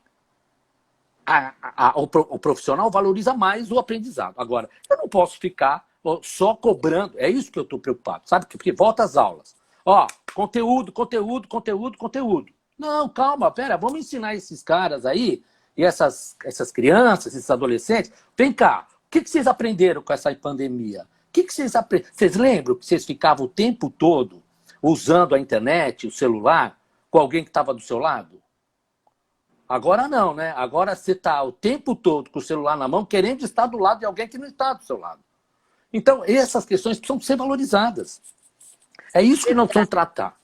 S2: o profissional valoriza mais o aprendizado. Agora, eu não posso ficar só cobrando. É isso que eu estou preocupado, sabe? Porque volta às aulas. Ó, conteúdo, conteúdo, conteúdo, conteúdo. Não, calma, pera, vamos ensinar esses caras aí, e essas crianças, esses adolescentes. Vem cá, o que vocês aprenderam com essa pandemia? O que vocês aprenderam? Vocês lembram que vocês ficavam o tempo todo usando a internet, o celular, com alguém que estava do seu lado? Agora não, né? Agora você está o tempo todo com o celular na mão, querendo estar do lado de alguém que não está do seu lado. Então, essas questões precisam ser valorizadas. É isso que nós vamos tratar.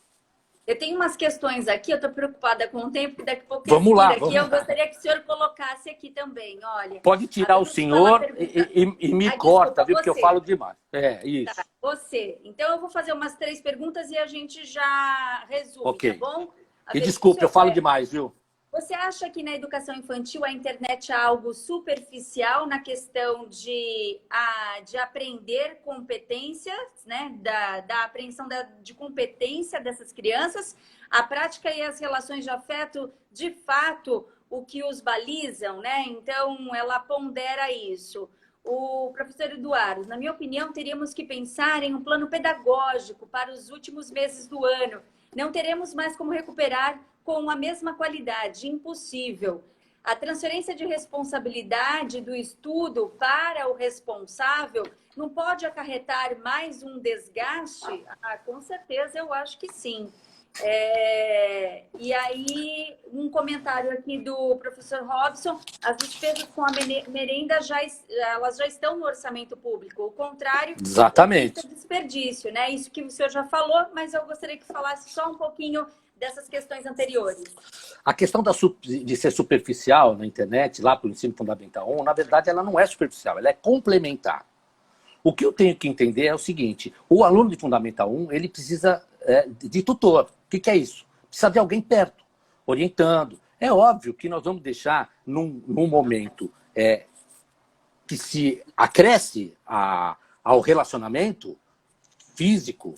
S1: Eu tenho umas questões aqui, eu estou preocupada com o tempo, que daqui a pouco
S2: vamos lá,
S1: eu gostaria que o senhor colocasse aqui também, olha.
S2: Pode tirar o senhor e me corta, desculpa, viu? Porque eu falo demais. É, isso.
S1: Tá, você. Então, eu vou fazer umas 3 perguntas e a gente já resume,
S2: okay.
S1: Tá bom?
S2: E desculpe, eu falo demais, viu?
S1: Você acha que na educação infantil a internet é algo superficial na questão de aprender competências, né? Da apreensão de competência dessas crianças? A prática e as relações de afeto, de fato, o que os balizam, né? Então, ela pondera isso. O professor Eduardo, na minha opinião, teríamos que pensar em um plano pedagógico para os últimos meses do ano. Não teremos mais como recuperar com a mesma qualidade, impossível. A transferência de responsabilidade do estudo para o responsável não pode acarretar mais um desgaste? Com certeza, eu acho que sim. E aí, um comentário aqui do professor Robson: as despesas com a merenda elas já estão no orçamento público. O contrário,
S2: exatamente,
S1: é desperdício, né? Isso que o senhor já falou, mas eu gostaria que falasse só um pouquinho dessas questões anteriores.
S2: A questão de ser superficial na internet, lá para o ensino fundamental 1, na verdade, ela não é superficial, ela é complementar. O que eu tenho que entender é o seguinte: o aluno de Fundamental 1, ele precisa de tutor. O que é isso? Precisa de alguém perto, orientando. É óbvio que nós vamos deixar num momento que se acresce ao relacionamento físico,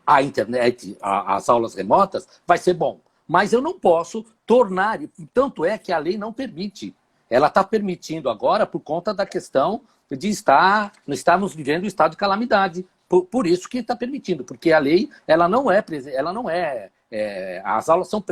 S2: a internet, as aulas remotas, vai ser bom. Mas eu não posso tornar, tanto é que a lei não permite. Ela está permitindo agora por conta da questão de estarmos vivendo um estado de calamidade. Por isso que está permitindo, porque a lei ela não é as aulas são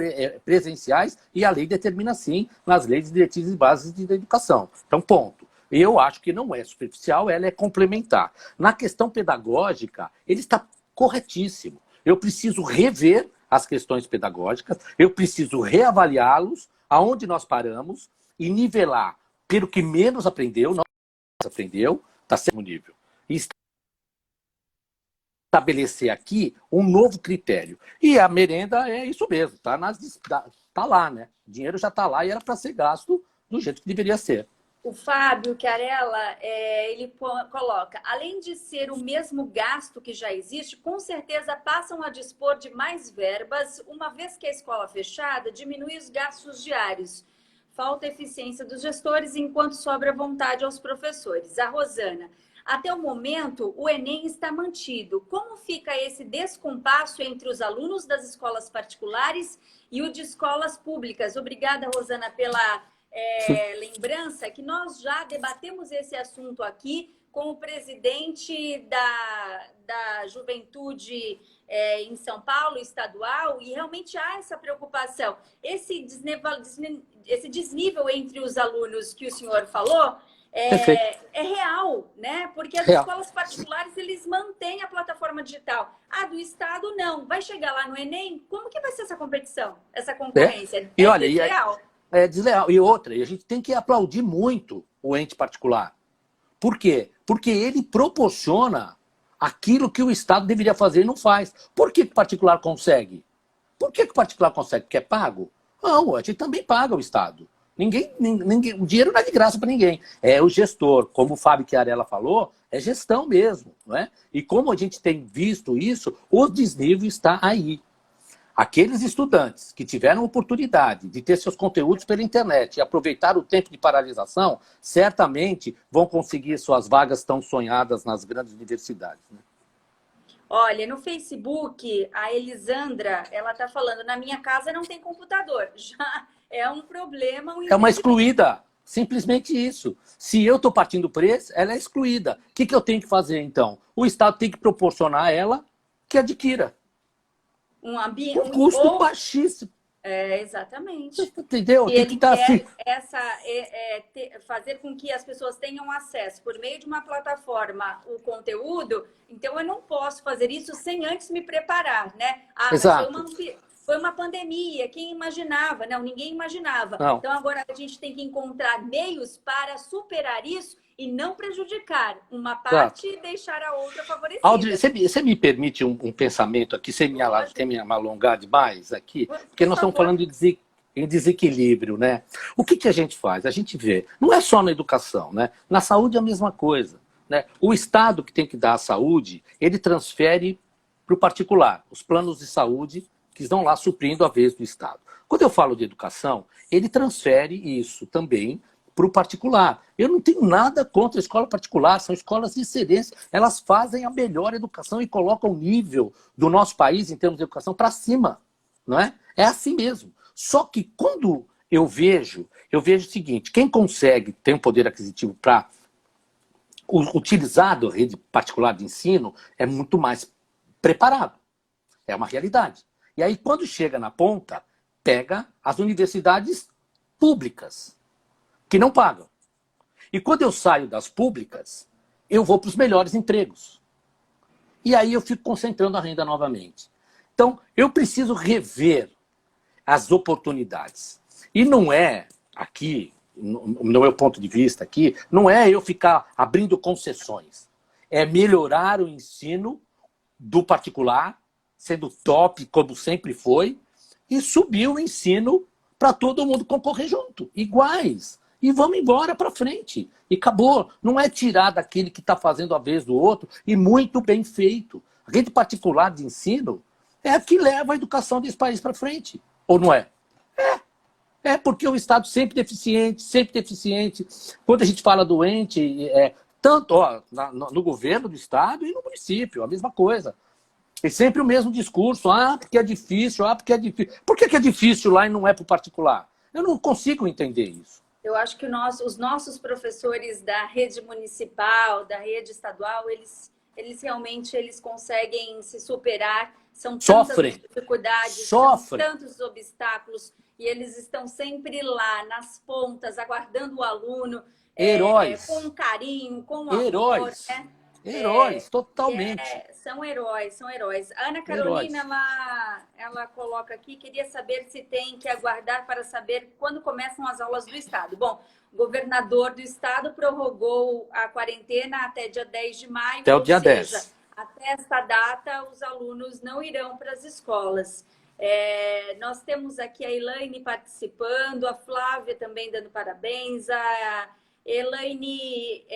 S2: presenciais e a lei determina sim nas leis de diretrizes e bases da educação. Então, ponto. Eu acho que não é superficial, ela é complementar. Na questão pedagógica, ele está corretíssimo. Eu preciso rever as questões pedagógicas, eu preciso reavaliá-los, aonde nós paramos, e nivelar pelo que menos aprendeu, não aprendeu, está sendo nível. E estabelecer aqui um novo critério. E a merenda é isso mesmo, tá lá, né? O dinheiro já está lá e era para ser gasto do jeito que deveria ser.
S1: O Fábio Chiarella, ele coloca, além de ser o mesmo gasto que já existe, com certeza passam a dispor de mais verbas, uma vez que a escola fechada diminui os gastos diários. Falta eficiência dos gestores, enquanto sobra vontade aos professores. A Rosana, até o momento, o Enem está mantido. Como fica esse descompasso entre os alunos das escolas particulares e o de escolas públicas? Obrigada, Rosana, pela lembrança que nós já debatemos esse assunto aqui com o presidente da Juventude em São Paulo, estadual, e realmente há essa preocupação. Esse desnível entre os alunos que o senhor falou é real, né? Porque as escolas particulares, eles mantêm a plataforma digital. A do Estado, não. Vai chegar lá no Enem, como que vai ser essa competição, essa concorrência?
S2: E olha,
S1: desleal.
S2: É desleal. E outra, a gente tem que aplaudir muito o ente particular. Por quê? Porque ele proporciona aquilo que o Estado deveria fazer e não faz. Por que o particular consegue? Por que o particular consegue? Porque é pago? Não, a gente também paga o Estado. Ninguém, o dinheiro não é de graça para ninguém. É o gestor, como o Fábio Chiarella falou, é gestão mesmo. Não é? E como a gente tem visto isso, o desnível está aí. Aqueles estudantes que tiveram oportunidade de ter seus conteúdos pela internet e aproveitar o tempo de paralisação, certamente vão conseguir suas vagas tão sonhadas nas grandes universidades. Né?
S1: Olha, no Facebook, a Elisandra, ela está falando, na minha casa não tem computador. Já é um problema.
S2: É uma excluída. Simplesmente isso. Se eu estou partindo por esse, ela é excluída. O que eu tenho que fazer, então? O Estado tem que proporcionar a ela que adquira. Um custo baixíssimo.
S1: Exatamente.
S2: Entendeu?
S1: E
S2: tem
S1: ele
S2: que estar
S1: quer
S2: assim.
S1: fazer com que as pessoas tenham acesso por meio de uma plataforma o conteúdo, então eu não posso fazer isso sem antes me preparar, né?
S2: Exato.
S1: Mas foi uma pandemia, quem imaginava? Não, ninguém imaginava.
S2: Não.
S1: Então agora a gente tem que encontrar meios para superar isso e não prejudicar uma parte e deixar a outra favorecida.
S2: Audrey, você me permite um pensamento aqui, sem me alongar demais aqui? Porque nós estamos falando em desequilíbrio, né? O que a gente faz? A gente vê, não é só na educação, né? Na saúde é a mesma coisa. Né? O Estado que tem que dar a saúde, ele transfere para o particular, os planos de saúde que estão lá suprindo a vez do Estado. Quando eu falo de educação, ele transfere isso também para o particular. Eu não tenho nada contra a escola particular, são escolas de excelência, elas fazem a melhor educação e colocam o nível do nosso país em termos de educação para cima, não é? É assim mesmo. Só que quando eu vejo o seguinte, quem consegue ter um poder aquisitivo para utilizar a rede particular de ensino é muito mais preparado. É uma realidade. E aí, quando chega na ponta, pega as universidades públicas, que não pagam. E quando eu saio das públicas, eu vou para os melhores empregos. E aí eu fico concentrando a renda novamente. Então, eu preciso rever as oportunidades. E não é aqui, no meu ponto de vista aqui, não é eu ficar abrindo concessões. É melhorar o ensino do particular, sendo top, como sempre foi, e subir o ensino para todo mundo concorrer junto, iguais. E vamos embora para frente. E acabou. Não é tirar daquele que está fazendo a vez do outro, e muito bem feito. A rede particular de ensino é a que leva a educação desse país para frente. Ou não é? É porque o Estado sempre deficiente, sempre deficiente. Quando a gente fala doente, tanto no governo do Estado e no município, a mesma coisa. É sempre o mesmo discurso. Porque é difícil, porque é difícil. Por que é difícil lá e não é para o particular? Eu não consigo entender isso.
S1: Eu acho que os nossos professores da rede municipal, da rede estadual, eles realmente conseguem se superar. São tantas dificuldades, são tantos obstáculos, e eles estão sempre lá, nas pontas, aguardando o aluno.
S2: Heróis.
S1: Com carinho, com
S2: amor. Heróis.
S1: Né?
S2: Heróis, totalmente.
S1: São heróis, são heróis. A Ana Carolina,
S2: Heróis.
S1: ela coloca aqui, queria saber se tem que aguardar para saber quando começam as aulas do Estado. Bom, o governador do Estado prorrogou a quarentena até dia 10 de maio,
S2: Até o
S1: ou
S2: dia
S1: seja,
S2: 10.
S1: até esta data os alunos não irão para as escolas. Nós temos aqui a Elaine participando, a Flávia também dando parabéns, a Elaine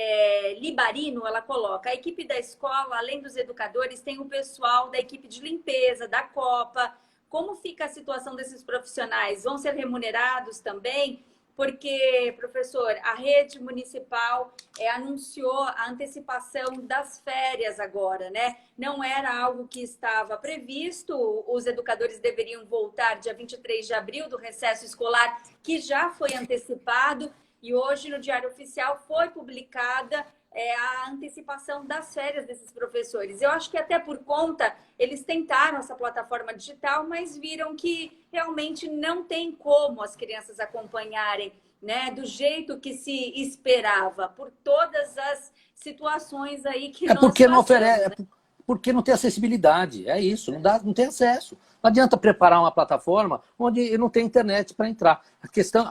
S1: Libarino, ela coloca, a equipe da escola, além dos educadores, tem o pessoal da equipe de limpeza, da Copa. Como fica a situação desses profissionais? Vão ser remunerados também? Porque, professor, a rede municipal anunciou a antecipação das férias agora, né? Não era algo que estava previsto, os educadores deveriam voltar dia 23 de abril do recesso escolar, que já foi antecipado, e hoje no Diário Oficial foi publicada a antecipação das férias desses professores. Eu acho que até por conta, eles tentaram essa plataforma digital, mas viram que realmente não tem como as crianças acompanharem, né, do jeito que se esperava, por todas as situações aí que nós
S2: Porque não
S1: passamos,
S2: oferece,
S1: né?
S2: porque não tem acessibilidade. É isso, não tem acesso. Não adianta preparar uma plataforma onde não tem internet para entrar. A questão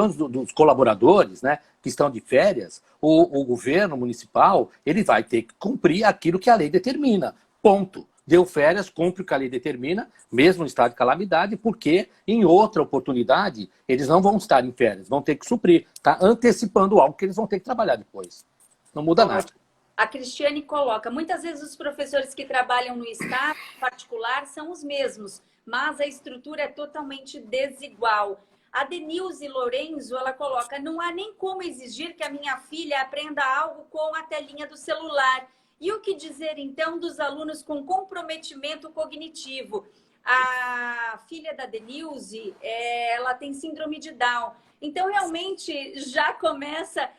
S2: dos colaboradores, né, que estão de férias, o governo municipal, ele vai ter que cumprir aquilo que a lei determina. Ponto. Deu férias, cumpre o que a lei determina, mesmo em estado de calamidade, porque em outra oportunidade eles não vão estar em férias, vão ter que suprir. Está antecipando algo que eles vão ter que trabalhar depois. Não muda nada.
S1: A Cristiane coloca, muitas vezes os professores que trabalham no estado particular são os mesmos, mas a estrutura é totalmente desigual. A Denilze Lorenzo, ela coloca, não há nem como exigir que a minha filha aprenda algo com a telinha do celular. E o que dizer, então, dos alunos com comprometimento cognitivo? A filha da Denilze, ela tem síndrome de Down. Então, realmente, já começa...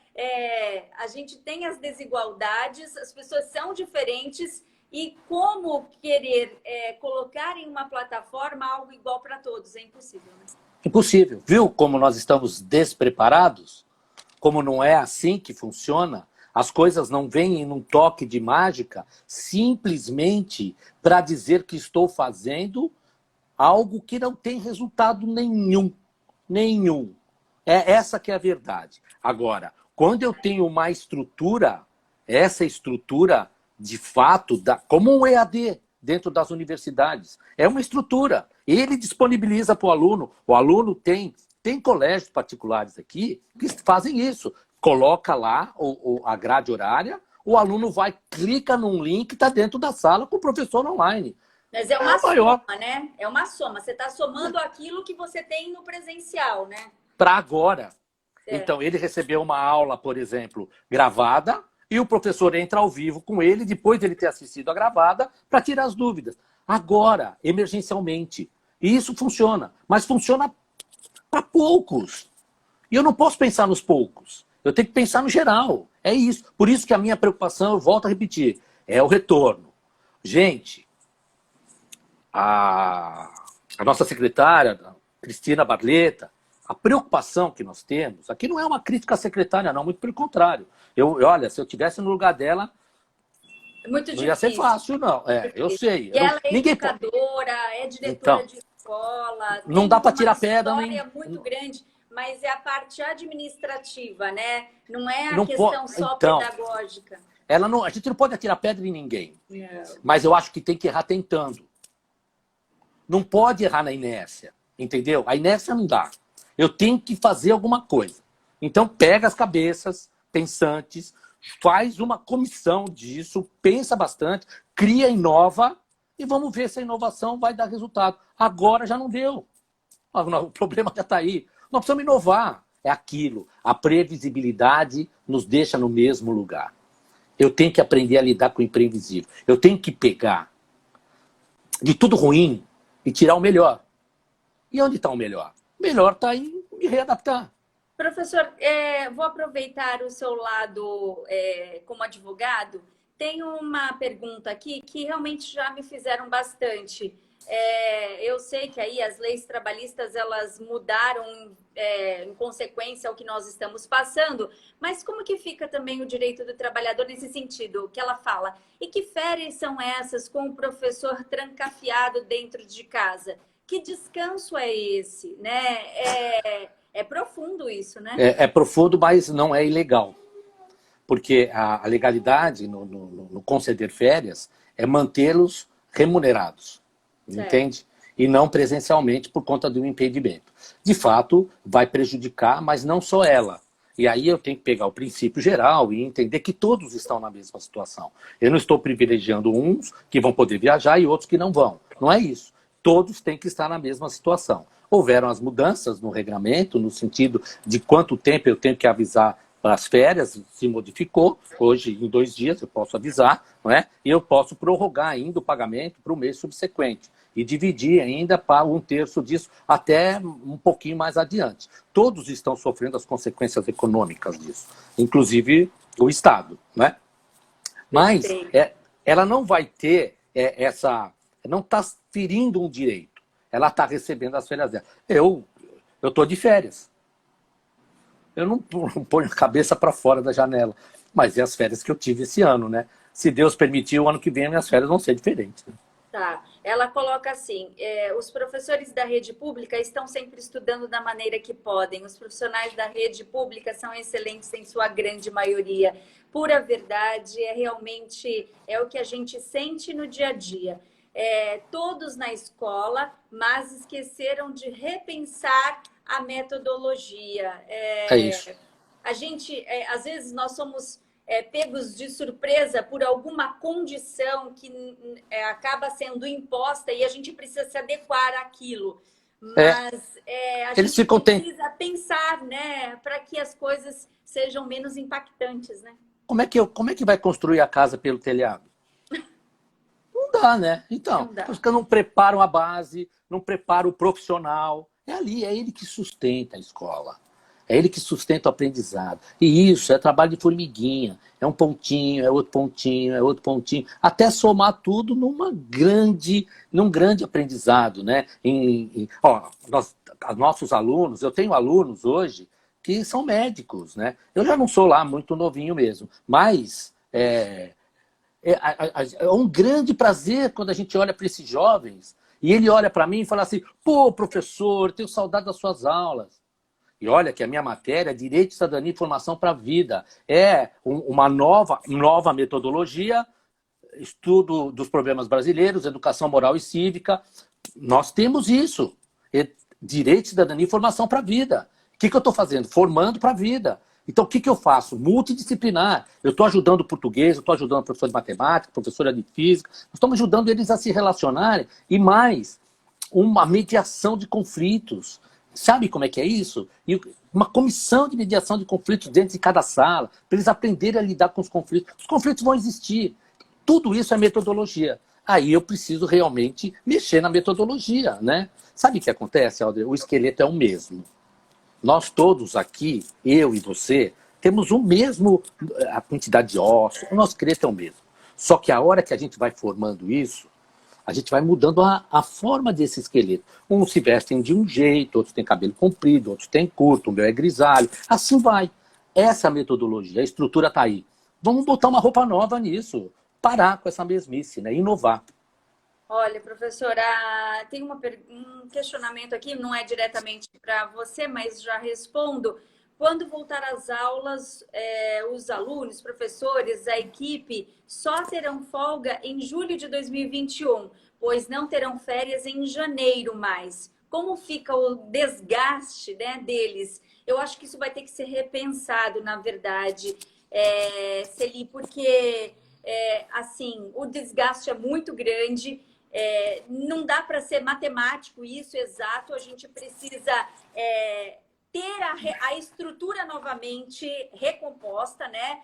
S1: a gente tem as desigualdades, as pessoas são diferentes e como querer colocar em uma plataforma algo igual para todos? É impossível, né?
S2: Impossível. Viu como nós estamos despreparados? Como não é assim que funciona? As coisas não vêm num toque de mágica simplesmente para dizer que estou fazendo algo que não tem resultado nenhum. Nenhum. É essa que é a verdade. Agora, quando eu tenho uma estrutura, essa estrutura, de fato, como um EAD dentro das universidades, é uma estrutura. Ele disponibiliza para o aluno tem colégios particulares aqui que fazem isso. Coloca lá a grade horária, o aluno vai, clica num link, está dentro da sala com o professor online.
S1: Mas é uma soma, né? É uma soma. Você está somando aquilo que você tem no presencial, né?
S2: Para agora. Então, ele recebeu uma aula, por exemplo, gravada, e o professor entra ao vivo com ele, depois de ele ter assistido a gravada, para tirar as dúvidas. Agora, emergencialmente. E isso funciona, mas funciona para poucos. E eu não posso pensar nos poucos. Eu tenho que pensar no geral. É isso. Por isso que a minha preocupação, eu volto a repetir, é o retorno. Gente, a nossa secretária, Cristina Barleta, a preocupação que nós temos, aqui não é uma crítica à secretária, não, muito pelo contrário. Olha, se eu estivesse no lugar dela,
S1: muito
S2: não ia ser fácil, não. Eu sei.
S1: E ela é educadora, é diretora de escola.
S2: Não dá para tirar pedra,
S1: nem... É muito grande, mas é a parte administrativa, né? Não é a questão só pedagógica.
S2: A gente não pode atirar pedra em ninguém. Mas eu acho que tem que errar tentando. Não pode errar na inércia, entendeu? A inércia não dá. Eu tenho que fazer alguma coisa. Então, pega as cabeças pensantes, faz uma comissão disso, pensa bastante, cria, inova, e vamos ver se a inovação vai dar resultado. Agora já não deu. O problema já está aí. Nós precisamos inovar. É aquilo. A previsibilidade nos deixa no mesmo lugar. Eu tenho que aprender a lidar com o imprevisível. Eu tenho que pegar de tudo ruim e tirar o melhor. E onde está o melhor? O melhor está em me readaptar.
S1: Professor, vou aproveitar o seu lado como advogado. Tem uma pergunta aqui que realmente já me fizeram bastante. Eu sei que aí as leis trabalhistas elas mudaram em consequência ao que nós estamos passando, mas como que fica também o direito do trabalhador nesse sentido? Que ela fala, e que férias são essas com o professor trancafiado dentro de casa? Que descanso é esse, né? É profundo isso, né?
S2: É profundo, mas não é ilegal. Porque a legalidade no conceder férias é mantê-los remunerados, entende? E não presencialmente por conta do impedimento. De fato, vai prejudicar, mas não só ela. E aí eu tenho que pegar o princípio geral e entender que todos estão na mesma situação. Eu não estou privilegiando uns que vão poder viajar e outros que não vão. Não é isso. Todos têm que estar na mesma situação. Houveram as mudanças no regramento, no sentido de quanto tempo eu tenho que avisar para as férias, se modificou. Hoje, em 2 dias, eu posso avisar, não é? E eu posso prorrogar ainda o pagamento para o mês subsequente. E dividir ainda para 1/3 disso até um pouquinho mais adiante. Todos estão sofrendo as consequências econômicas disso, inclusive o Estado, né? Mas ela não vai ter não está ferindo um direito. Ela está recebendo as férias dela. Eu estou de férias. Eu não ponho a cabeça para fora da janela. Mas é as férias que eu tive esse ano, né? Se Deus permitir, o ano que vem minhas férias vão ser diferentes. Né?
S1: Tá. Ela coloca assim, os professores da rede pública estão sempre estudando da maneira que podem. Os profissionais da rede pública são excelentes em sua grande maioria. Pura verdade, realmente o que a gente sente no dia a dia. Todos na escola, mas esqueceram de repensar a metodologia.
S2: É isso.
S1: A gente, às vezes, nós somos pegos de surpresa por alguma condição que acaba sendo imposta e a gente precisa se adequar àquilo. Mas a gente precisa pensar, né, para que as coisas sejam menos impactantes, né?
S2: Como é que vai construir a casa pelo telhado? Não dá, né? Então, os caras não preparam a base, não preparam o profissional. É ali, é ele que sustenta a escola. É ele que sustenta o aprendizado. E isso é trabalho de formiguinha. É um pontinho, é outro pontinho, é outro pontinho. Até somar tudo num grande aprendizado, né? Nossos alunos, eu tenho alunos hoje que são médicos, né? Eu já não sou lá muito novinho mesmo, mas é um grande prazer quando a gente olha para esses jovens e ele olha para mim e fala assim, pô, professor, tenho saudade das suas aulas. E olha que a minha matéria é Direito, Cidadania e Formação para a Vida. É uma nova metodologia, estudo dos problemas brasileiros, educação moral e cívica. Nós temos isso. Direito, Cidadania e Formação para a Vida. O que eu estou fazendo? Formando para a vida. Então, o que eu faço? Multidisciplinar. Eu estou ajudando o português, eu estou ajudando o professor de matemática, professora de física. Nós estamos ajudando eles a se relacionarem. E mais, uma mediação de conflitos. Sabe como é que é isso? E uma comissão de mediação de conflitos dentro de cada sala, para eles aprenderem a lidar com os conflitos. Os conflitos vão existir. Tudo isso é metodologia. Aí eu preciso realmente mexer na metodologia, né? Sabe o que acontece, Alder? O esqueleto é o mesmo. Nós todos aqui, eu e você, temos a quantidade de ossos, o nosso esqueleto é o mesmo. Só que a hora que a gente vai formando isso, a gente vai mudando a forma desse esqueleto. Uns se vestem de um jeito, outros têm cabelo comprido, outros têm curto, o meu é grisalho. Assim vai. Essa metodologia, a estrutura está aí. Vamos botar uma roupa nova nisso. Parar com essa mesmice, né? Inovar.
S1: Olha, professora, tem um questionamento aqui, não é diretamente para você, mas já respondo. Quando voltar às aulas, os alunos, professores, a equipe só terão folga em julho de 2021, pois não terão férias em janeiro mais. Como fica o desgaste, né, deles? Eu acho que isso vai ter que ser repensado, na verdade, Celi, porque assim, o desgaste é muito grande. Não dá para ser matemático isso exato, a gente precisa ter a estrutura novamente recomposta, né?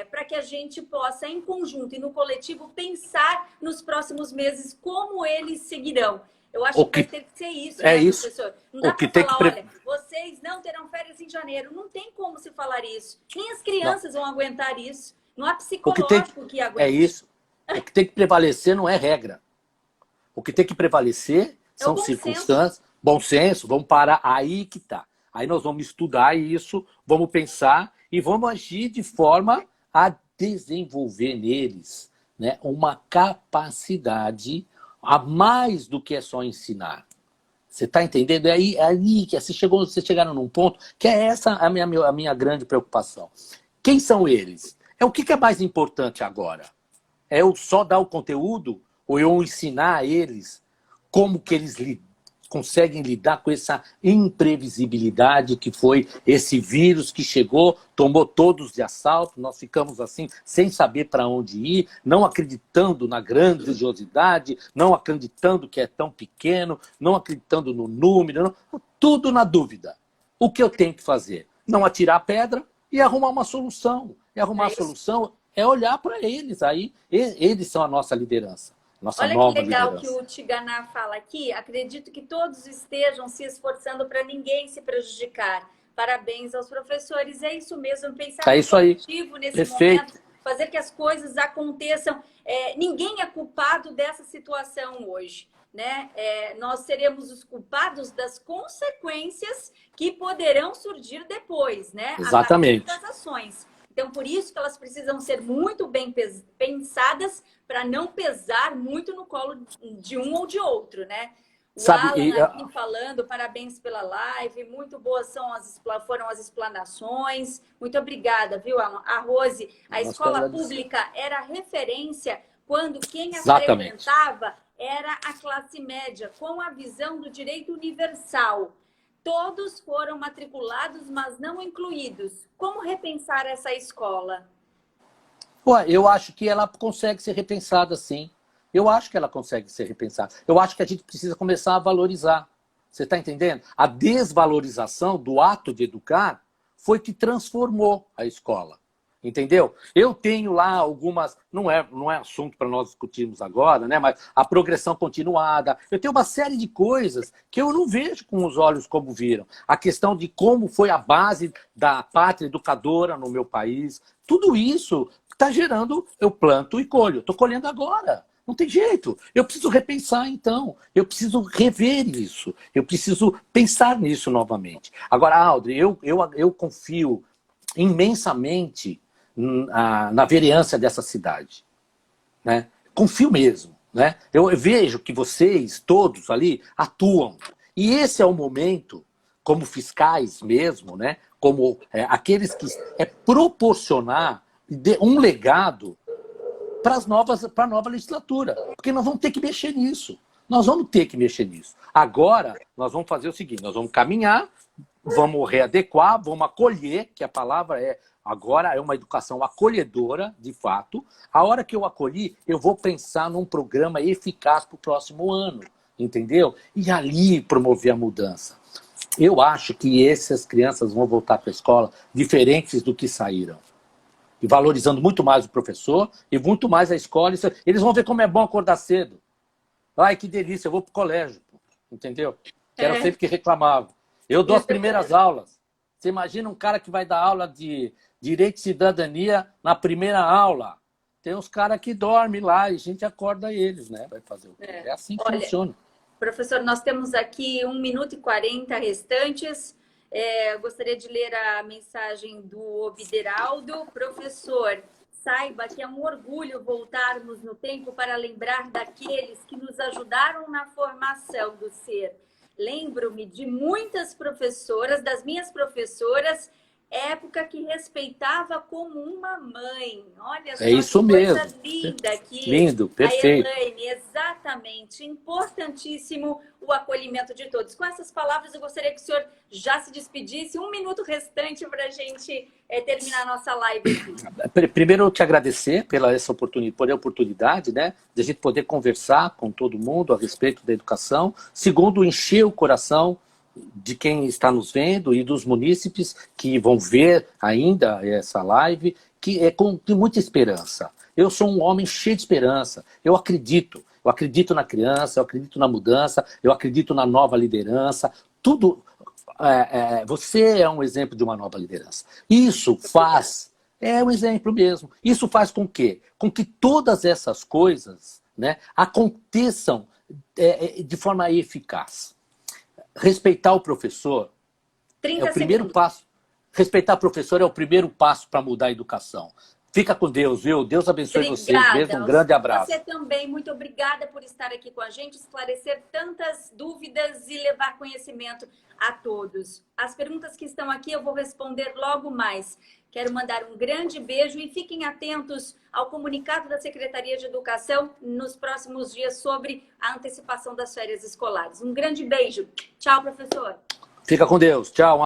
S1: Para que a gente possa, em conjunto e no coletivo, pensar nos próximos meses como eles seguirão. Eu acho que vai ter que ser isso, né, professor? Não dá para falar, olha, vocês não terão férias em janeiro. Não tem como se falar isso. Nem as crianças vão aguentar isso. Não há psicológico que aguente.
S2: É isso. O que tem que prevalecer não é regra. O que tem que prevalecer são circunstâncias, bom senso, vamos parar aí que tá. Aí nós vamos estudar isso, vamos pensar e vamos agir de forma a desenvolver neles, né, uma capacidade a mais do que é só ensinar. Você está entendendo? É aí que vocês chegaram num ponto que é essa a minha grande preocupação. Quem são eles? O que é mais importante agora? É eu só dar o conteúdo ou eu ensinar a eles como que eles conseguem lidar com essa imprevisibilidade que foi esse vírus que chegou, tomou todos de assalto, nós ficamos assim, sem saber para onde ir, não acreditando na grandiosidade, não acreditando que é tão pequeno, não acreditando no número, tudo na dúvida. O que eu tenho que fazer? Não atirar a pedra e arrumar uma solução. E arrumar a solução é olhar para eles aí, eles são a nossa liderança. Nossa
S1: Olha
S2: nova
S1: que legal
S2: liderança.
S1: que o Tiganá fala aqui. Acredito que todos estejam se esforçando para ninguém se prejudicar. Parabéns aos professores. É isso mesmo, pensar
S2: É isso aí.
S1: positivo nesse
S2: Perfeito.
S1: momento, fazer que as coisas aconteçam. Ninguém é culpado dessa situação hoje, né? Nós seremos os culpados das consequências que poderão surgir depois, né?
S2: Exatamente.
S1: A partir das ações. Então, por isso que elas precisam ser muito bem pensadas para não pesar muito no colo de um ou de outro, né? O Alan aqui falando, parabéns pela live, muito boas foram as explanações. Muito obrigada, viu, Alan? A Rose, a escola pública era referência quando quem a frequentava era a classe média, com a visão do direito universal. Todos foram matriculados, mas não incluídos. Como repensar essa escola?
S2: Eu acho que ela consegue ser repensada, sim. Eu acho que ela consegue ser repensada. Eu acho que a gente precisa começar a valorizar. Você está entendendo? A desvalorização do ato de educar foi que transformou a escola. Entendeu? Eu tenho lá algumas, não é assunto para nós discutirmos agora, né? Mas a progressão continuada. Eu tenho uma série de coisas que eu não vejo com os olhos como viram. A questão de como foi a base da pátria educadora no meu país. Tudo isso está gerando, eu planto e colho. Estou colhendo agora. Não tem jeito. Eu preciso repensar, então. Eu preciso rever isso. Eu preciso pensar nisso novamente. Agora, Audrey, eu confio imensamente na vereança dessa cidade, né? Confio mesmo, né? Eu vejo que vocês todos ali atuam e esse é o momento, como fiscais mesmo, né? Como aqueles que proporcionar um legado para a nova legislatura, porque nós vamos ter que mexer nisso. Nós vamos ter que mexer nisso. Agora nós vamos fazer o seguinte: nós vamos caminhar, vamos readequar, vamos acolher, que a palavra agora é uma educação acolhedora, de fato. A hora que eu acolhi, eu vou pensar num programa eficaz para o próximo ano, entendeu? E ali promover a mudança. Eu acho que essas crianças vão voltar para a escola diferentes do que saíram. E valorizando muito mais o professor e muito mais a escola. Eles vão ver como é bom acordar cedo. Ai, que delícia, eu vou para o colégio, entendeu? Que era sempre que reclamava. Eu dou as primeiras aulas. Você imagina um cara que vai dar aula de Direito e Cidadania na primeira aula. Tem uns caras que dormem lá e a gente acorda eles, né? Vai fazer o quê? É assim que funciona.
S1: Professor, nós temos aqui 1 minuto e 40 restantes. Gostaria de ler a mensagem do Obideraldo. Professor, saiba que é um orgulho voltarmos no tempo para lembrar daqueles que nos ajudaram na formação do ser. Lembro-me de muitas professoras, das minhas professoras, época que respeitava como uma mãe. Olha só,
S2: isso
S1: que
S2: mesmo.
S1: Coisa linda aqui.
S2: Lindo, perfeito.
S1: A Elaine, exatamente. Importantíssimo o acolhimento de todos. Com essas palavras, eu gostaria que o senhor já se despedisse. 1 minuto restante para a gente terminar a nossa live aqui.
S2: Primeiro, eu te agradecer pela oportunidade, né, de a gente poder conversar com todo mundo a respeito da educação. Segundo, encher o coração de quem está nos vendo e dos munícipes que vão ver ainda essa live, que é com muita esperança. Eu sou um homem cheio de esperança. Eu acredito na criança, eu acredito na mudança, eu acredito na nova liderança. Tudo. Você é um exemplo de uma nova liderança. Isso faz, um exemplo mesmo. Isso faz com que todas essas coisas né, aconteçam de forma eficaz. Respeitar o professor é o primeiro passo. Respeitar o professor é o primeiro passo para mudar a educação. Fica com Deus, viu? Deus abençoe vocês mesmo. Um grande abraço.
S1: Você também, muito obrigada por estar aqui com a gente, esclarecer tantas dúvidas e levar conhecimento a todos. As perguntas que estão aqui eu vou responder logo mais. Quero mandar um grande beijo e fiquem atentos ao comunicado da Secretaria de Educação nos próximos dias sobre a antecipação das férias escolares. Um grande beijo. Tchau, professor.
S2: Fica com Deus. Tchau.